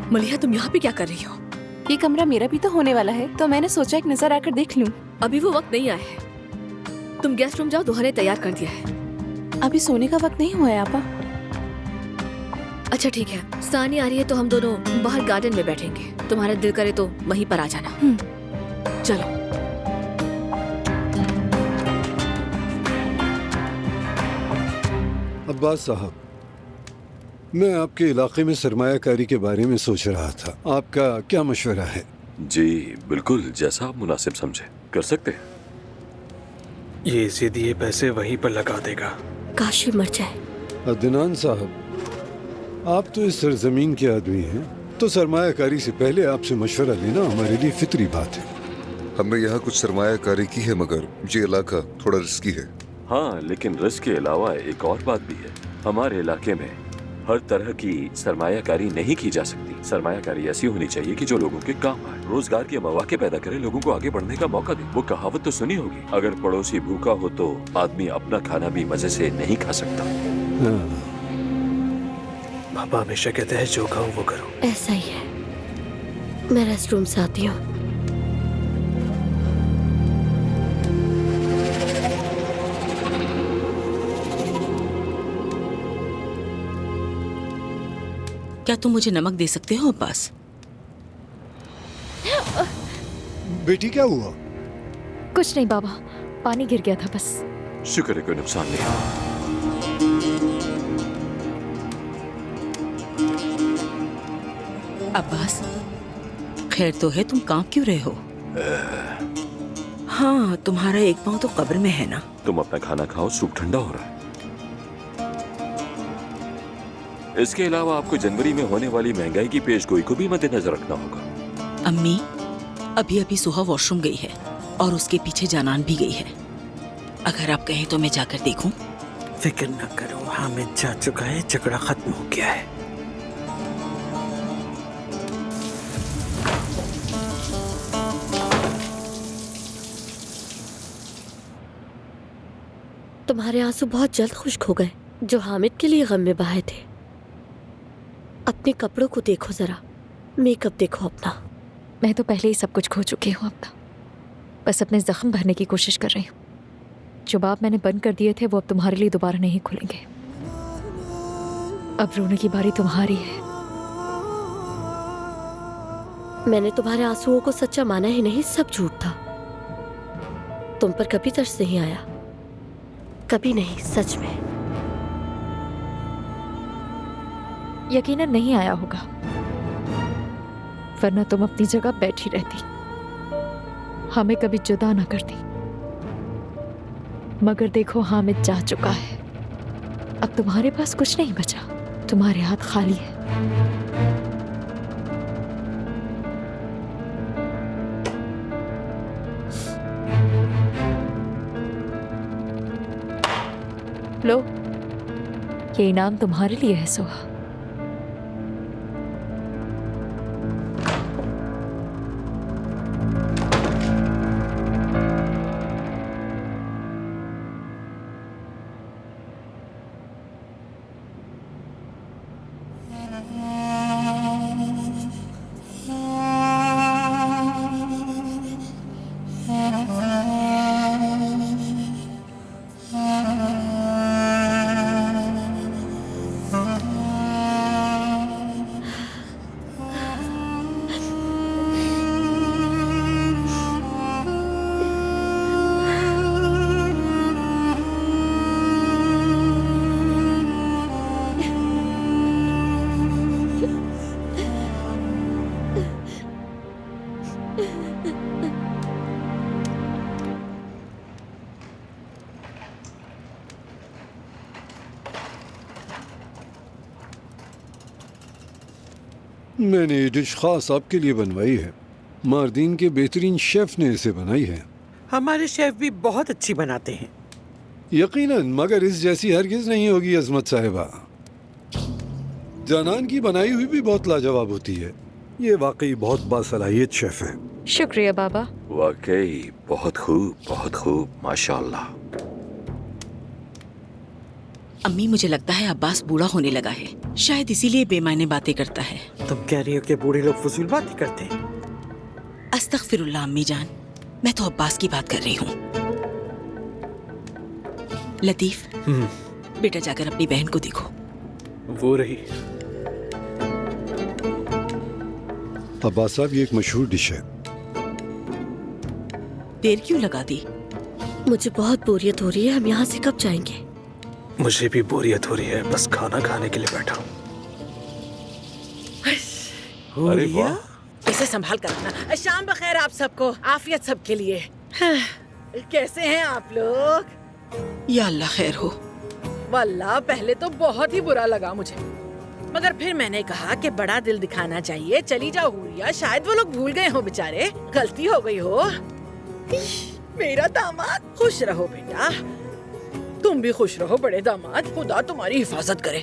मलिहा, तुम यहाँ पे क्या कर रही हो? ये कमरा मेरा भी तो होने वाला है, तो मैंने सोचा एक नजर आकर देख लूं। अभी वो वक्त नहीं आया है। तुम गेस्ट रूम जाओ, दुल्हन ने तैयार कर दिया है। अभी सोने का वक्त नहीं हुआ है आपा। अच्छा ठीक है, सानी आ रही है तो हम दोनों बाहर गार्डन में बैठेंगे। तुम्हारा दिल करे तो वहीं पर आ जाना। चलो। अब्बास साहब, मैं आपके इलाके में सरमायाकारी के बारे में सोच रहा था, आपका क्या मशवरा है? जी बिल्कुल, जैसा आप मुनासिब समझे कर सकते हैं। ये इसे दिए पैसे वहीं पर लगा देगा। काशी मर जाए। अदनान साहब, आप तो इस सरजमीन के आदमी हैं, तो सरमायाकारी से पहले आपसे मशवरा लेना हमारे लिए फितरी बात है। हमने यहाँ कुछ सरमायाकारी की है, मगर ये इलाका थोड़ा रिस्की है। हाँ, लेकिन रिस्क के अलावा एक और बात भी है। हमारे इलाके में हर तरह की सरमायाकारी नहीं की जा सकती। सरमायाकारी ऐसी होनी चाहिए कि जो लोगों के काम आए, रोजगार के मौके पैदा करे, लोगों को आगे बढ़ने का मौका दे। वो कहावत तो सुनी होगी, अगर पड़ोसी भूखा हो तो आदमी अपना खाना भी मजे से नहीं खा सकता। पापा हमेशा कहते हैं जो खाओ वो करो। ऐसा ही है। मैं रेस्ट रूम से आती हूँ। क्या तुम मुझे नमक दे सकते हो अब्बास? बेटी क्या हुआ? कुछ नहीं बाबा, पानी गिर गया था बस। शुक्र है कोई नुकसान नहीं हुआ। अब्बास, खैर तो है, तुम कांप क्यों रहे हो? हाँ, तुम्हारा एक पाँव तो कब्र में है ना। तुम अपना खाना खाओ, सूप ठंडा हो रहा है। इसके अलावा आपको जनवरी में होने वाली महंगाई की पेशगोई को भी मद्देनजर रखना होगा। अम्मी, अभी अभी सुहा वॉशरूम गई है और उसके पीछे जानान भी गई है। अगर आप कहें तो मैं जाकर देखूं? फिक्र न करो, हामिद जा चुका है, झगड़ा खत्म हो गया है। तुम्हारे आंसू बहुत जल्द खुश्क हो गए, जो हामिद के लिए गम में बहाए थे। अपने कपड़ों को देखो जरा, मेकअप देखो अपना। मैं तो पहले ही सब कुछ खो चुकी हूँ अपना, बस अपने जख्म भरने की कोशिश कर रही हूँ। जो बाब मैंने बंद कर दिए थे वो अब तुम्हारे लिए दोबारा नहीं खुलेंगे। अब रोने की बारी तुम्हारी है। मैंने तुम्हारे आंसुओं को सच्चा माना ही नहीं, सब झूठ था। तुम पर कभी तरस नहीं आया, कभी नहीं, सच में। यकीनन नहीं आया होगा, वरना तुम अपनी जगह बैठी रहती, हमें कभी जुदा ना करती। मगर देखो, हामिद जा चुका है। अब तुम्हारे पास कुछ नहीं बचा, तुम्हारे हाथ खाली है। लो, ये इनाम तुम्हारे लिए है सोहा। मैंने ये डिश खास आपके लिए बनवाई है। मारदीन के बेहतरीन शेफ ने इसे बनाई है। हमारे शेफ भी बहुत अच्छी बनाते हैं। यकीनन, मगर इस जैसी हरगिज नहीं होगी अजमत साहिबा। जानान की बनाई हुई भी बहुत लाजवाब होती है। ये वाकई बहुत बासलाहियत शेफ है। शुक्रिया बाबा। वाकई बहुत खूब माशाल्लाह। अम्मी, मुझे लगता है अब्बास बूढ़ा होने लगा है, शायद इसीलिए बेमायने बातें करता है। तुम कह रही हो कि बूढ़े लोग फजूल बातें करते हैं? अस्तगफिरुल्लाह अम्मी जान, मैं तो अब्बास की बात कर रही हूँ। लतीफ, बेटा जाकर अपनी बहन को देखो। वो रही। अब्बास साहब, ये एक मशहूर डिश है। देर क्यों लगा दी? मुझे बहुत बोरियत हो रही है, हम यहाँ से कब जाएंगे? मुझे भी बोरियत हो रही है, बस खाना खाने के लिए बैठा हूँ। अरे वाह, इसे संभाल कर रखना। शाम बखैर आप सबको, आफियत सबके लिए। कैसे हैं आप लोग? या अल्लाह खैर हो। वल्लाह पहले तो बहुत ही बुरा लगा मुझे, मगर फिर मैंने कहा कि बड़ा दिल दिखाना चाहिए। चली जाओ हुरिया, शायद वो लोग भूल गए हो बेचारे, गलती हो गई हो। मेरा दामाद, खुश रहो बेटा, तुम भी खुश रहो बड़े दामाद, खुदा तुम्हारी हिफाजत करे।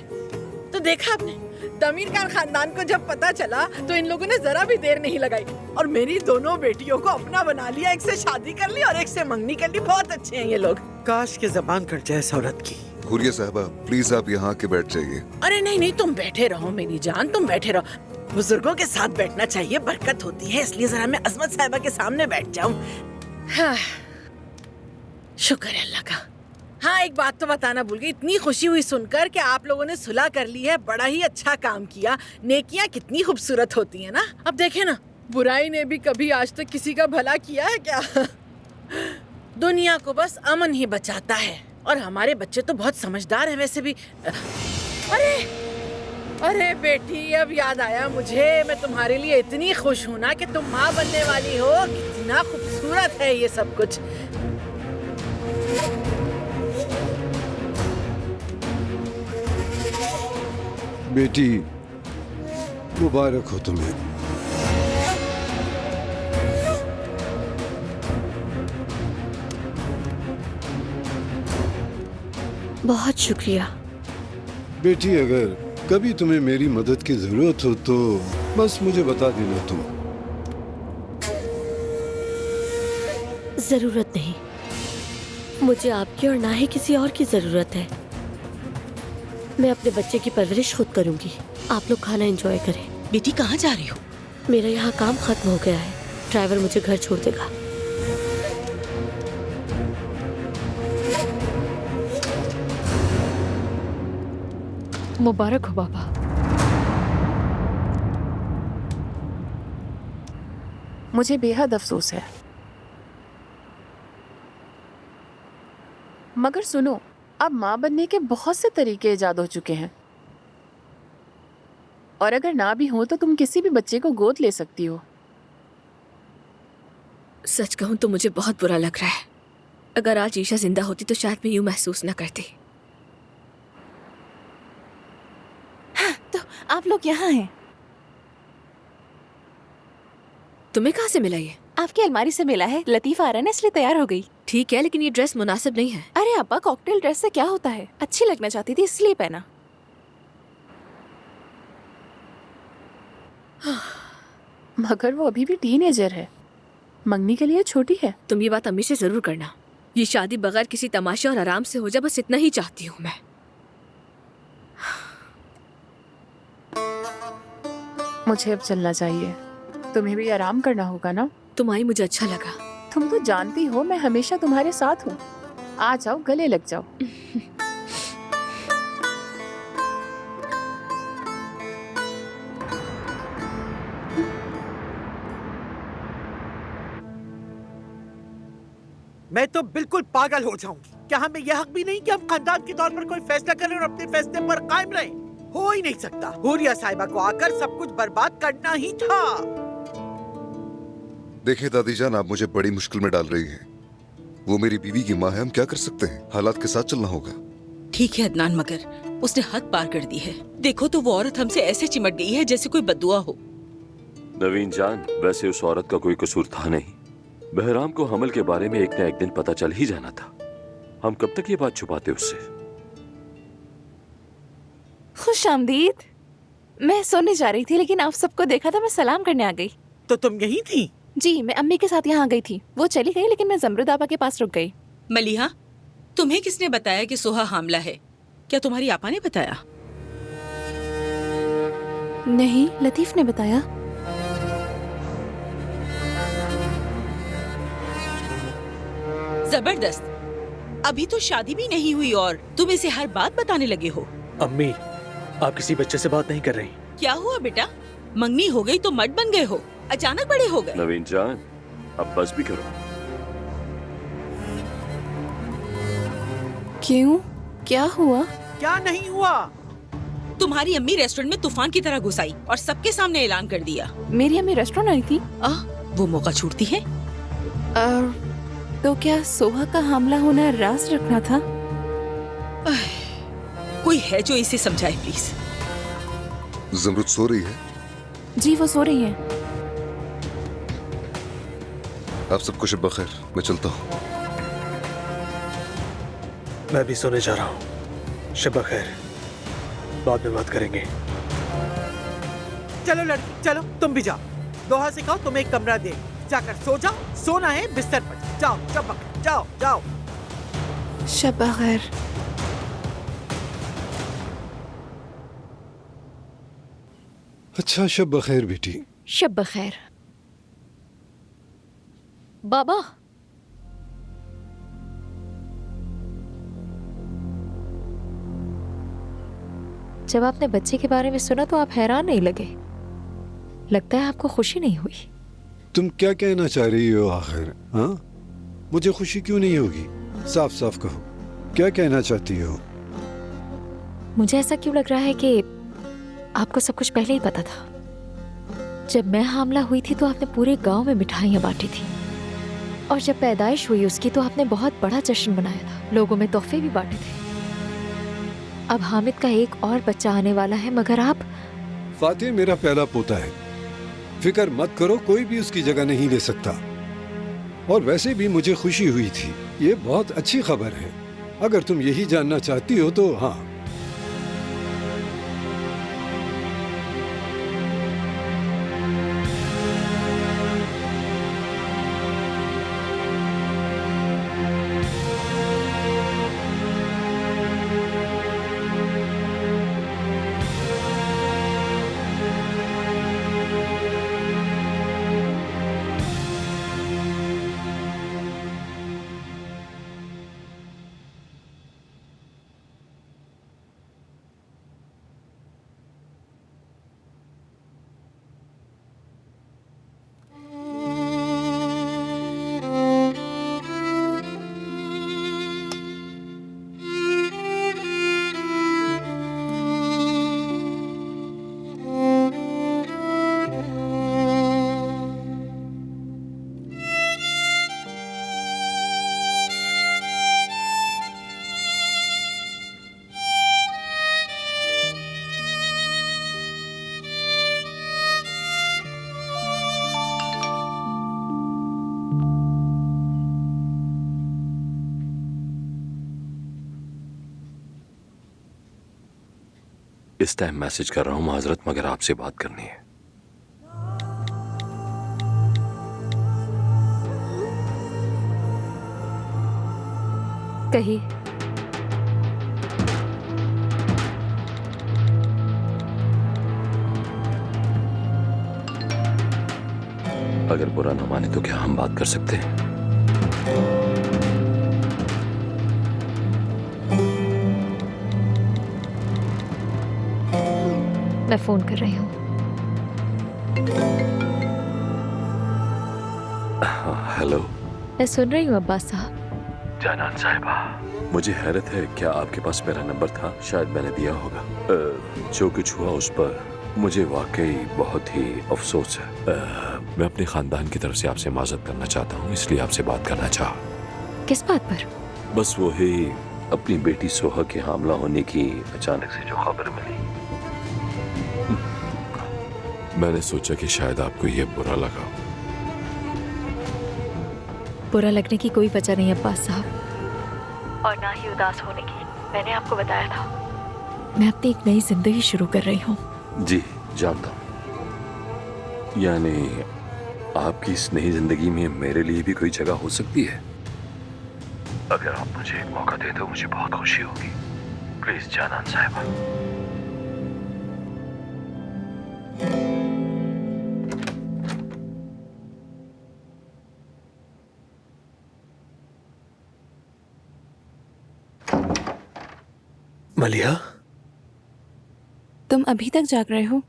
तो देखा आपने, तमीर खान खानदान को जब पता चला तो इन लोगों ने जरा भी देर नहीं लगाई और मेरी दोनों बेटियों को अपना बना लिया। एक से शादी कर ली और एक से मंगनी कर ली। बहुत अच्छे हैं ये लोग। काश के जबान कट जाए इस औरत की। हुरिया साहबा, प्लीज आप यहाँ के बैठ जाइए। अरे नहीं नहीं, तुम बैठे रहो मेरी जान, तुम बैठे रहो। बुजुर्गों के साथ बैठना चाहिए, बरकत होती है। इसलिए जरा मैं अजमत साहिबा के सामने बैठ जाऊं। हाँ, शुक्र है अल्लाह का। हाँ, एक बात तो बताना भूल गई। इतनी खुशी हुई सुनकर कि आप लोगों ने सुलह कर ली है। बड़ा ही अच्छा काम किया। नेकियां कितनी खूबसूरत होती हैं ना। अब देखे ना, बुराई ने भी कभी आज तक किसी का भला किया है क्या? दुनिया को बस अमन ही बचाता है। और हमारे बच्चे तो बहुत समझदार हैं वैसे भी। अरे अरे बेटी, अब याद आया मुझे, मैं तुम्हारे लिए इतनी खुश हूँ ना कि तुम माँ बनने वाली हो। कितना खूबसूरत है ये सब कुछ। बेटी, मुबारक हो तुम्हें। बहुत शुक्रिया। बेटी, अगर कभी तुम्हें मेरी मदद की जरूरत हो तो बस मुझे बता देना। तुम जरूरत नहीं, मुझे आपकी और ना ही किसी और की जरूरत है। मैं अपने बच्चे की परवरिश खुद करूंगी। आप लोग खाना एंजॉय करें। बेटी, कहाँ जा रही हो? मेरा यहाँ काम खत्म हो गया है, ड्राइवर मुझे घर छोड़ देगा। मुबारक हो बाबा। मुझे बेहद अफसोस है, मगर सुनो, अब माँ बनने के बहुत से तरीके इजाद हो चुके हैं। और अगर ना भी हो तो तुम किसी भी बच्चे को गोद ले सकती हो। सच कहूं तो मुझे बहुत बुरा लग रहा है। अगर आज ईशा जिंदा होती तो शायद मैं यूं महसूस न करती। हाँ, तो आप लोग यहाँ हैं। तुम्हें कहाँ से मिला ये? आपकी अलमारी से मिला है। लतीफ आ रहा है ना, इसलिए तैयार हो गई। ठीक है, लेकिन ये ड्रेस मुनासिब नहीं है। अरे अब्बा, कॉकटेल ड्रेस से क्या होता है? अच्छी लगना चाहती थी इसलिए पहना। मगर वो अभी भी टीनेजर है, मंगनी के लिए छोटी है। तुम ये बात अम्मी से जरूर करना। ये शादी बगैर किसी तमाशे और आराम से हो जाए, बस इतना ही चाहती हूँ मैं। मुझे अब चलना चाहिए। तुम्हें भी आराम करना होगा ना। तुम आई, मुझे अच्छा लगा। तुम तो जानती हो मैं हमेशा तुम्हारे साथ हूँ। आ जाओ, गले लग जाओ। मैं तो बिल्कुल पागल हो जाऊंगी। क्या हमें यह हक भी नहीं कि हम खानदान के तौर पर कोई फैसला करें और अपने फैसले पर कायम रहें? हो ही नहीं सकता। हुरिया साहिबा को आकर सब कुछ बर्बाद करना ही था। देखिए दादी जान, आप मुझे बड़ी मुश्किल में डाल रही हैं। वो मेरी बीवी की माँ है, हम क्या कर सकते हैं? हालात के साथ चलना होगा। ठीक है अदनान, मगर उसने हद पार कर दी है। देखो तो वो औरत हमसे ऐसे चिमट गई है जैसे कोई बद्दुआ हो। नवीन जान, वैसे उस औरत का कोई कसूर था नहीं। बहराम को हमल के बारे में एक न एक दिन पता चल ही जाना था। हम कब तक ये बात छुपाते उससे? खुश आमदीद। मैं सोने जा रही थी लेकिन आप सबको देखा था, मैं सलाम करने आ गई। तो तुम यहीं थी? जी, मैं अम्मी के साथ यहाँ गई थी। वो चली गई लेकिन मैं जमरुद आपा के पास रुक गई। मलिहा, तुम्हें किसने बताया कि सोहा हामला है? क्या तुम्हारी आपा ने बताया? नहीं, लतीफ ने बताया। जबरदस्त। अभी तो शादी भी नहीं हुई और तुम इसे हर बात बताने लगे हो। अम्मी, आप किसी बच्चे से बात नहीं कर रही। क्या हुआ बेटा? मंगनी हो गई तो मर्द बन गए हो, अचानक बड़े हो गए। नवीन जान, अब बस भी करो। क्यों? क्या हुआ? क्या नहीं हुआ? तुम्हारी अम्मी रेस्टोरेंट में तूफान की तरह घुस आई और सबके सामने ऐलान कर दिया। मेरी अम्मी रेस्टोरेंट आई थी? वो मौका छूटती है। तो क्या सोहा का हमला होना राज रखना था? कोई है जो इसे समझाए प्लीज। जमरुद सो रही है? जी, वो सो रही है। आप सबको शब बखैर, मैं चलता हूँ। मैं भी सोने जा रहा हूँ। शब बखैर, बाद में बात करेंगे। चलो लड़की, चलो तुम भी जाओ। दोहा से कहो तुम्हें एक कमरा दे, जाकर सो जाओ। सोना है बिस्तर पर। जाओ, शब बखैर, जाओ जाओ। शब बखैर। अच्छा, शब बखैर बेटी। शब बखैर। बाबा, जब आपने बच्चे के बारे में सुना तो आप हैरान नहीं लगे? लगता है आपको खुशी नहीं हुई। तुम क्या कहना चाह रही हो आखिर? हाँ, मुझे खुशी क्यों नहीं होगी? साफ साफ कहो, क्या कहना चाहती हो? मुझे ऐसा क्यों लग रहा है कि आपको सब कुछ पहले ही पता था। जब मैं हामला हुई थी तो आपने पूरे गांव में मिठाइयाँ बांटी थी, और जब पैदाइश हुई उसकी तो आपने बहुत बड़ा जश्न मनाया था, लोगों में तोहफे भी बांटे थे। अब हामिद का एक और बच्चा आने वाला है, मगर आप। फातिह मेरा पहला पोता है, फिक्र मत करो, कोई भी उसकी जगह नहीं ले सकता। और वैसे भी मुझे खुशी हुई थी, ये बहुत अच्छी खबर है। अगर तुम यही जानना चाहती हो तो हाँ। इस टाइम मैसेज कर रहा हूँ माजरत, मगर आपसे बात करनी है। कहिए। अगर बुरा ना माने तो क्या हम बात कर सकते हैं? मैं फोन कर रही हूँ। हेलो। मैं सुन रही हूँ अब्बास साहब। जानान साहिबा, मुझे हैरत है, क्या आपके पास मेरा नंबर था? शायद मैंने दिया होगा। जो कुछ हुआ उस पर मुझे वाकई बहुत ही अफसोस है। मैं अपने खानदान की तरफ से आपसे माजरत करना चाहता हूँ, इसलिए आपसे बात करना चाहा। किस बात पर? बस वही अपनी बेटी सोहा के हामला होने की अचानक से जो खबर मिली, मैंने सोचा कि शायद आपको यह बुरा लगा। बुरा लगने की कोई वजह नहीं अब्बास साहब, और ना ही उदास होने की। मैंने आपको बताया था मैं अपनी एक नई जिंदगी शुरू कर रही हूँ। जी जानता हूँ। यानी आपकी इस नई जिंदगी में मेरे लिए भी कोई जगह हो सकती है? अगर आप मुझे एक मौका दे तो मुझे बहुत खुशी होगी। प्लीज जानान साहिबा। मलिहा, तुम अभी तक जाग रहे हो?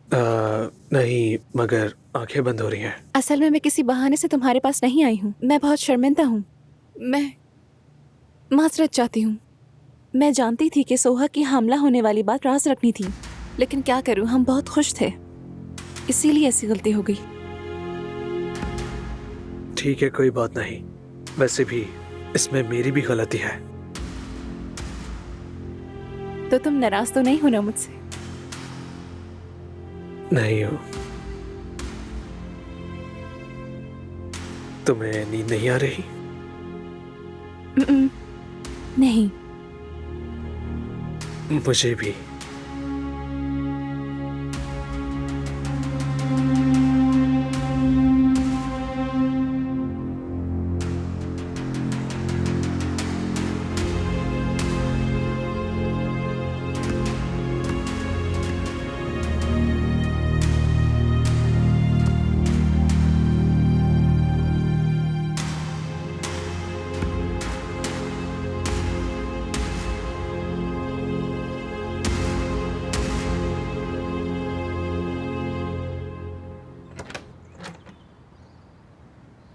नहीं, मगर आंखें बंद हो रही हैं। असल में मैं किसी बहाने से तुम्हारे पास नहीं आई हूँ। मैं बहुत शर्मिंदा हूँ। मैं माजरत चाहती हूँ। मैं जानती थी कि सोहा की हमला होने वाली बात राज रखनी थी, लेकिन क्या करूँ, हम बहुत खुश थे, इसीलिए ऐसी गलती हो गई। ठीक है, कोई बात नहीं। वैसे भी इसमें मेरी भी गलती है। तो तुम नाराज तो नहीं हो ना मुझसे? नहीं हो। तुम्हें नींद नहीं आ रही? नहीं। मुझे भी।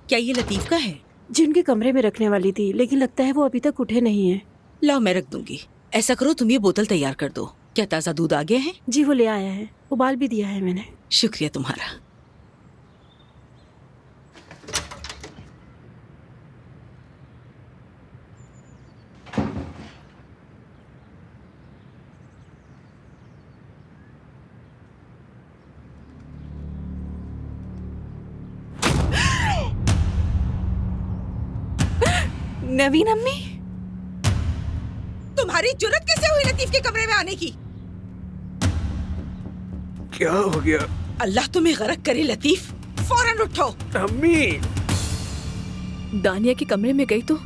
क्या ये लतीफ का है? जिनके कमरे में रखने वाली थी, लेकिन लगता है वो अभी तक उठे नहीं है। लाओ, मैं रख दूंगी। ऐसा करो, तुम ये बोतल तैयार कर दो। क्या ताज़ा दूध आ गया है? जी वो ले आया है, उबाल भी दिया है मैंने। शुक्रिया तुम्हारा। नवीन अम्मी, तुम्हारी जुर्रत कैसे हुई लतीफ के कमरे में आने की? क्या हो गया? अल्लाह तुम्हें गरक करे लतीफ, फौरन उठो। अम्मी! दानिया के कमरे में गई तो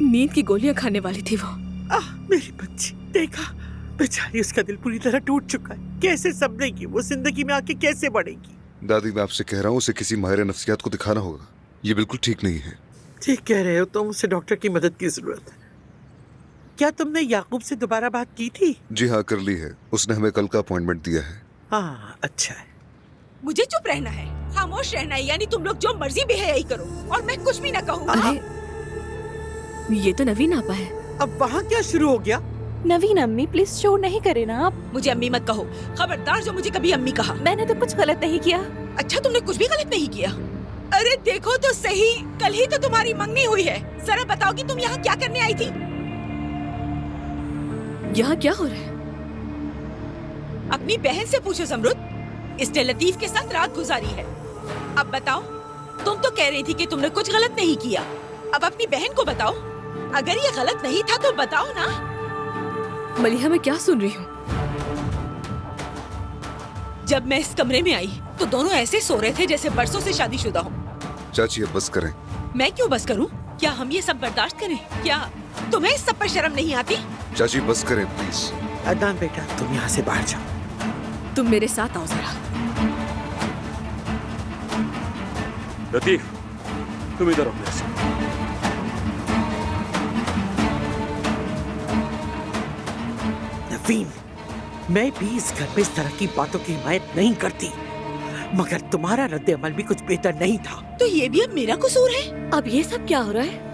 नींद की गोलियां खाने वाली थी वो। मेरी बच्ची, देखा, बेचारी, उसका दिल पूरी तरह टूट चुका है। कैसे संभलेगी वो, जिंदगी में आके कैसे बढ़ेगी? दादी, मैं आपसे कह रहा हूँ उसे किसी माहिर नफ्सियात को दिखाना होगा। ये बिल्कुल ठीक नहीं है। ठीक कह रहे हो तुम, उसे डॉक्टर की मदद की जरूरत है। क्या तुमने याकूब से दोबारा बात की थी? जी हाँ, कर ली है। उसने हमें कल का अपॉइंटमेंट दिया है। हाँ, अच्छा है। मुझे चुप रहना है, खामोश रहना है, यानी तुम लोग जो मर्जी भी है यही करो और मैं कुछ भी ना कहूँ। अरे ये तो नवीन आपा है। अब वहाँ क्या शुरू हो गया? नवीन अम्मी, प्लीज शोर नहीं करे ना आप। मुझे अम्मी मत कहो, खबरदार जो मुझे कभी अम्मी कहा। मैंने तो कुछ गलत नहीं किया। अच्छा, तुमने कुछ भी गलत नहीं किया? अरे देखो तो सही, कल ही तो तुम्हारी मंगनी हुई है। जरा बताओ कि तुम यहाँ क्या करने आई थी? यहाँ क्या हो रहा है? अपनी बहन से पूछो ज़मरुद, इसने लतीफ के साथ रात गुजारी है। अब बताओ, तुम तो कह रही थी कि तुमने कुछ गलत नहीं किया। अब अपनी बहन को बताओ, अगर ये गलत नहीं था तो बताओ ना। मलिहा, मैं क्या सुन रही हूँ? जब मैं इस कमरे में आई तो दोनों ऐसे सो रहे थे जैसे बरसों से शादीशुदा हो। चाची, अब बस करें। मैं क्यों बस करूं? क्या हम ये सब बर्दाश्त करें? क्या तुम्हें इस सब पर शर्म नहीं आती? चाची, बस करें प्लीज। अदनान बेटा, तुम यहाँ से बाहर जाओ। तुम मेरे साथ आओ जरा। लतीफ, तुम इधर आओ मेरे से। नवीन, मैं भी इस घर में इस तरह की बातों की हिमायत नहीं करती, मगर तुम्हारा रद्द अमल भी कुछ बेहतर नहीं था। तो ये भी अब मेरा कसूर है? अब ये सब क्या हो रहा है?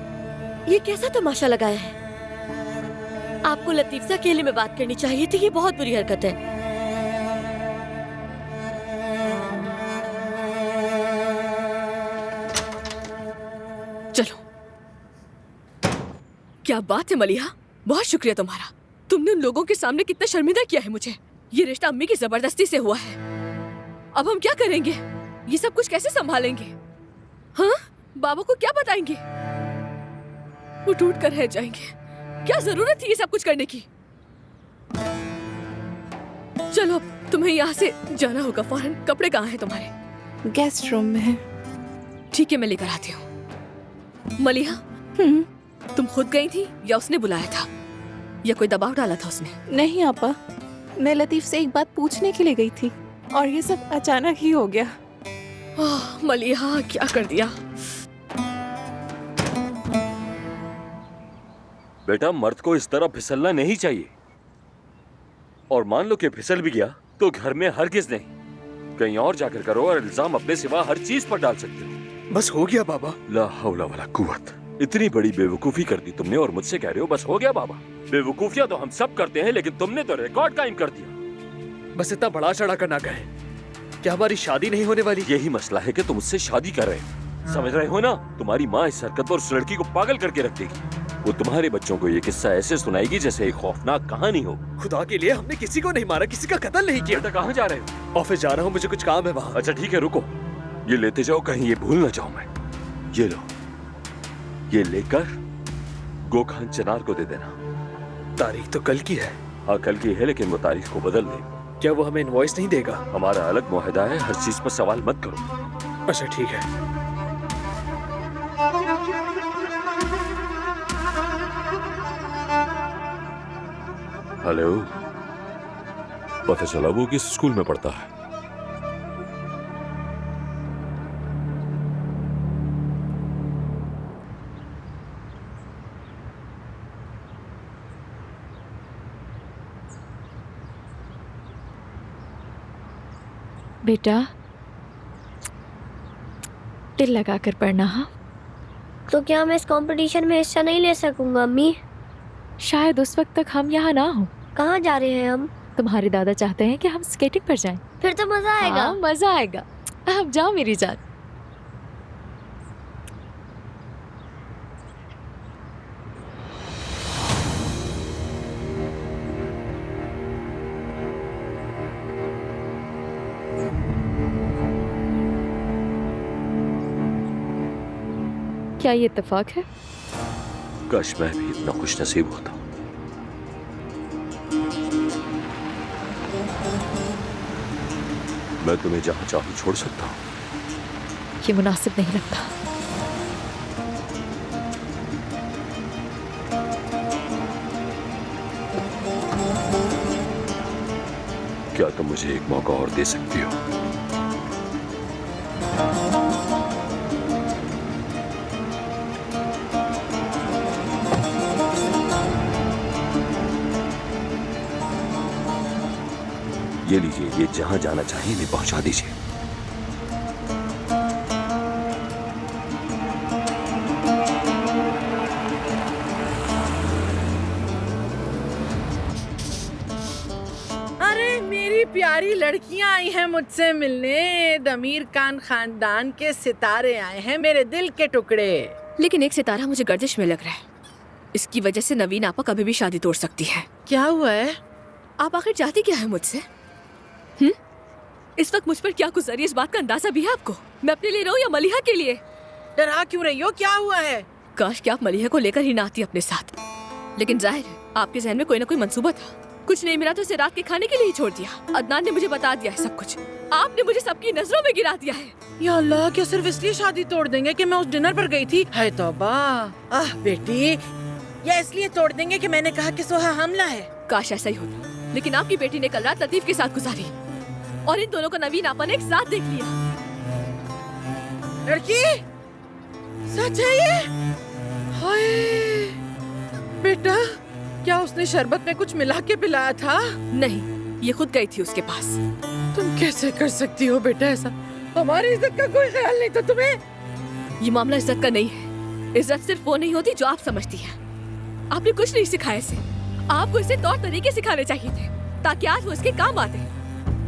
ये कैसा तमाशा लगाया है? आपको लतीफ से अकेले में बात करनी चाहिए थी। ये बहुत बुरी हरकत है। चलो। क्या बात है मलिहा, बहुत शुक्रिया तुम्हारा। तुमने उन लोगों के सामने कितना शर्मिंदा किया है मुझे। ये रिश्ता अम्मी की जबरदस्ती से हुआ है। अब हम क्या करेंगे? ये सब कुछ कैसे संभालेंगे? हाँ, बाबा को क्या बताएंगे? वो टूट कर रह जाएंगे। क्या जरूरत थी ये सब कुछ करने की? चलो अब तुम्हें यहाँ से जाना होगा फौरन। कपड़े कहाँ हैं तुम्हारे? गेस्ट रूम में है। ठीक है, मैं लेकर आती हूँ। मलिहा, तुम खुद गई थी या उसने बुलाया था, या कोई दबाव डाला था उसने? नहीं आपा, मैं लतीफ से एक बात पूछने के लिए गई थी और ये सब अचानक ही हो गया। मलिहा, क्या कर दिया? बेटा, मर्द को इस तरह फिसलना नहीं चाहिए। और मान लो कि फिसल भी गया तो घर में हरगिज नहीं, कहीं और जाकर करो और इल्जाम अपने सिवा हर चीज पर डाल सकते हो। बस हो गया बाबा। ला हौला वला कुव्वत। इतनी बड़ी बेवकूफी कर दी तुमने और मुझसे कह रहे हो बस हो गया बाबा। बेवकूफियां तो हम सब करते हैं, लेकिन तुमने तो रिकॉर्ड कायम कर दिया। बस इतना बड़ा चढ़ा कर ना कहे। क्या हमारी शादी नहीं होने वाली? यही मसला है कि तुम उससे शादी कर रहे हो। समझ रहे हो ना? तुम्हारी माँ इस हरकत पर उस लड़की को पागल करके रख देगी। वो तुम्हारे बच्चों को ये किस्सा ऐसे सुनाएगी जैसे एक खौफनाक कहानी हो। खुदा के लिए, हमने किसी को नहीं मारा, किसी का कत्ल नहीं किया। बेटा, कहाँ जा रहे हो? ऑफिस जा रहा हूँ, मुझे कुछ काम है वहाँ। अच्छा ठीक है, रुको। ये लेते जाओ, कहीं ये भूल ना जाऊँ मैं। ये लो, ये लेकर गोखान चनार को दे देना। तारीख तो कल की है। हाँ कल की है, लेकिन वो तारीख को बदल दे। क्या वो हमें इनवॉइस नहीं देगा? हमारा अलग मुआहदा है, हर चीज पर सवाल मत करो। अच्छा ठीक है। हेलो, पता चला वो किस स्कूल में पढ़ता है? बेटा, दिल लगा कर पढ़ना। हाँ, तो क्या मैं इस कंपटीशन में हिस्सा नहीं ले सकूंगा अम्मी? शायद उस वक्त तक हम यहाँ ना हो। कहाँ जा रहे हैं हम? तुम्हारे दादा चाहते हैं कि हम स्केटिंग पर जाएं। फिर तो मजा आएगा। हाँ, मजा आएगा। अब जाओ मेरी जान। क्या ये इत्तेफाक है? काश मैं भी इतना खुश नसीब होता। मैं तुम्हें जहां चाहूं छोड़ सकता हूं। ये मुनासिब नहीं लगता। क्या तुम मुझे एक मौका और दे सकती हो? ये लीजिए, ये जहां जाना चाहिए इन्हें पहुंचा दीजिए। अरे मेरी प्यारी लड़कियां आई हैं मुझसे मिलने। दमीर खान खानदान के सितारे आए हैं, मेरे दिल के टुकड़े। लेकिन एक सितारा मुझे गर्दिश में लग रहा है। इसकी वजह से नवीन आपा कभी भी शादी तोड़ सकती है। क्या हुआ है? आप आखिर चाहती क्या है मुझसे? इस वक्त मुझ पर क्या गुजरी, इस बात का अंदाजा भी है आपको? मैं अपने लिए रहूं या मलिहा के लिए? डरा क्यों रही हो? क्या हुआ है? काश कि आप मलिहा को लेकर ही ना आती अपने साथ। लेकिन जाहिर है आपके जहन में कोई ना कोई मंसूबा था। कुछ नहीं मिला तो इसे रात के खाने के लिए ही छोड़ दिया। अदनान ने मुझे बता दिया है सब कुछ। आपने मुझे सबकी नजरों में गिरा दिया है। या अल्लाह, क्या सिर्फ इसलिए शादी तोड़ देंगे कि मैं उस डिनर पर गई थी? है तौबा। आह बेटी, या इसलिए तोड़ देंगे कि मैंने कहा कि सोहा हमला है? काश ऐसा ही होता, लेकिन आपकी बेटी ने कल रात लतीफ के साथ गुजारी और इन दोनों को नवीन आपा ने एक साथ देख लिया। लड़की, सच है ये? हाय बेटा, क्या उसने शरबत में कुछ मिला के पिलाया था? नहीं, ये खुद गई थी उसके पास। तुम कैसे कर सकती हो बेटा ऐसा? हमारी इज्जत का कोई ख्याल नहीं था तुम्हें? ये मामला इज्जत का नहीं है। इज्जत सिर्फ वो नहीं होती जो आप समझती हैं। आपने कुछ नहीं सिखाया इसे। आपको इसे तौर तरीके सिखाने चाहिए थे ताकि आज वो इसके काम आते।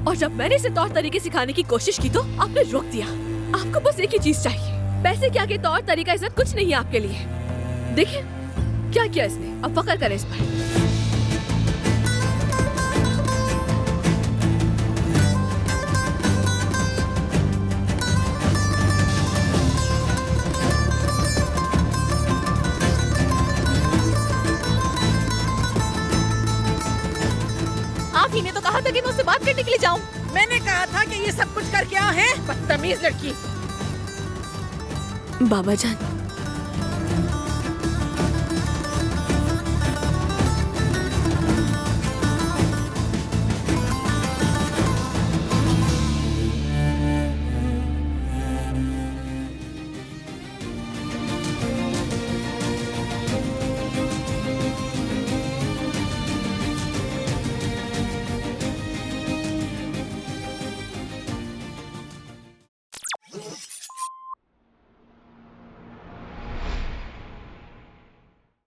और जब मैंने इसे तौर तरीके सिखाने की कोशिश की तो आपने रोक दिया। आपको बस एक ही चीज चाहिए, पैसे क्या के तौर तरीका इज्जत कुछ नहीं है आपके लिए। देखिए, क्या किया इसने? अब फख्र करे इस पर। आप ही ने तो कहा था कि मैं उससे बात करने के लिए जाऊं। मैंने कहा था कि ये सब कुछ कर क्या है, बदतमीज लड़की। बाबा जान,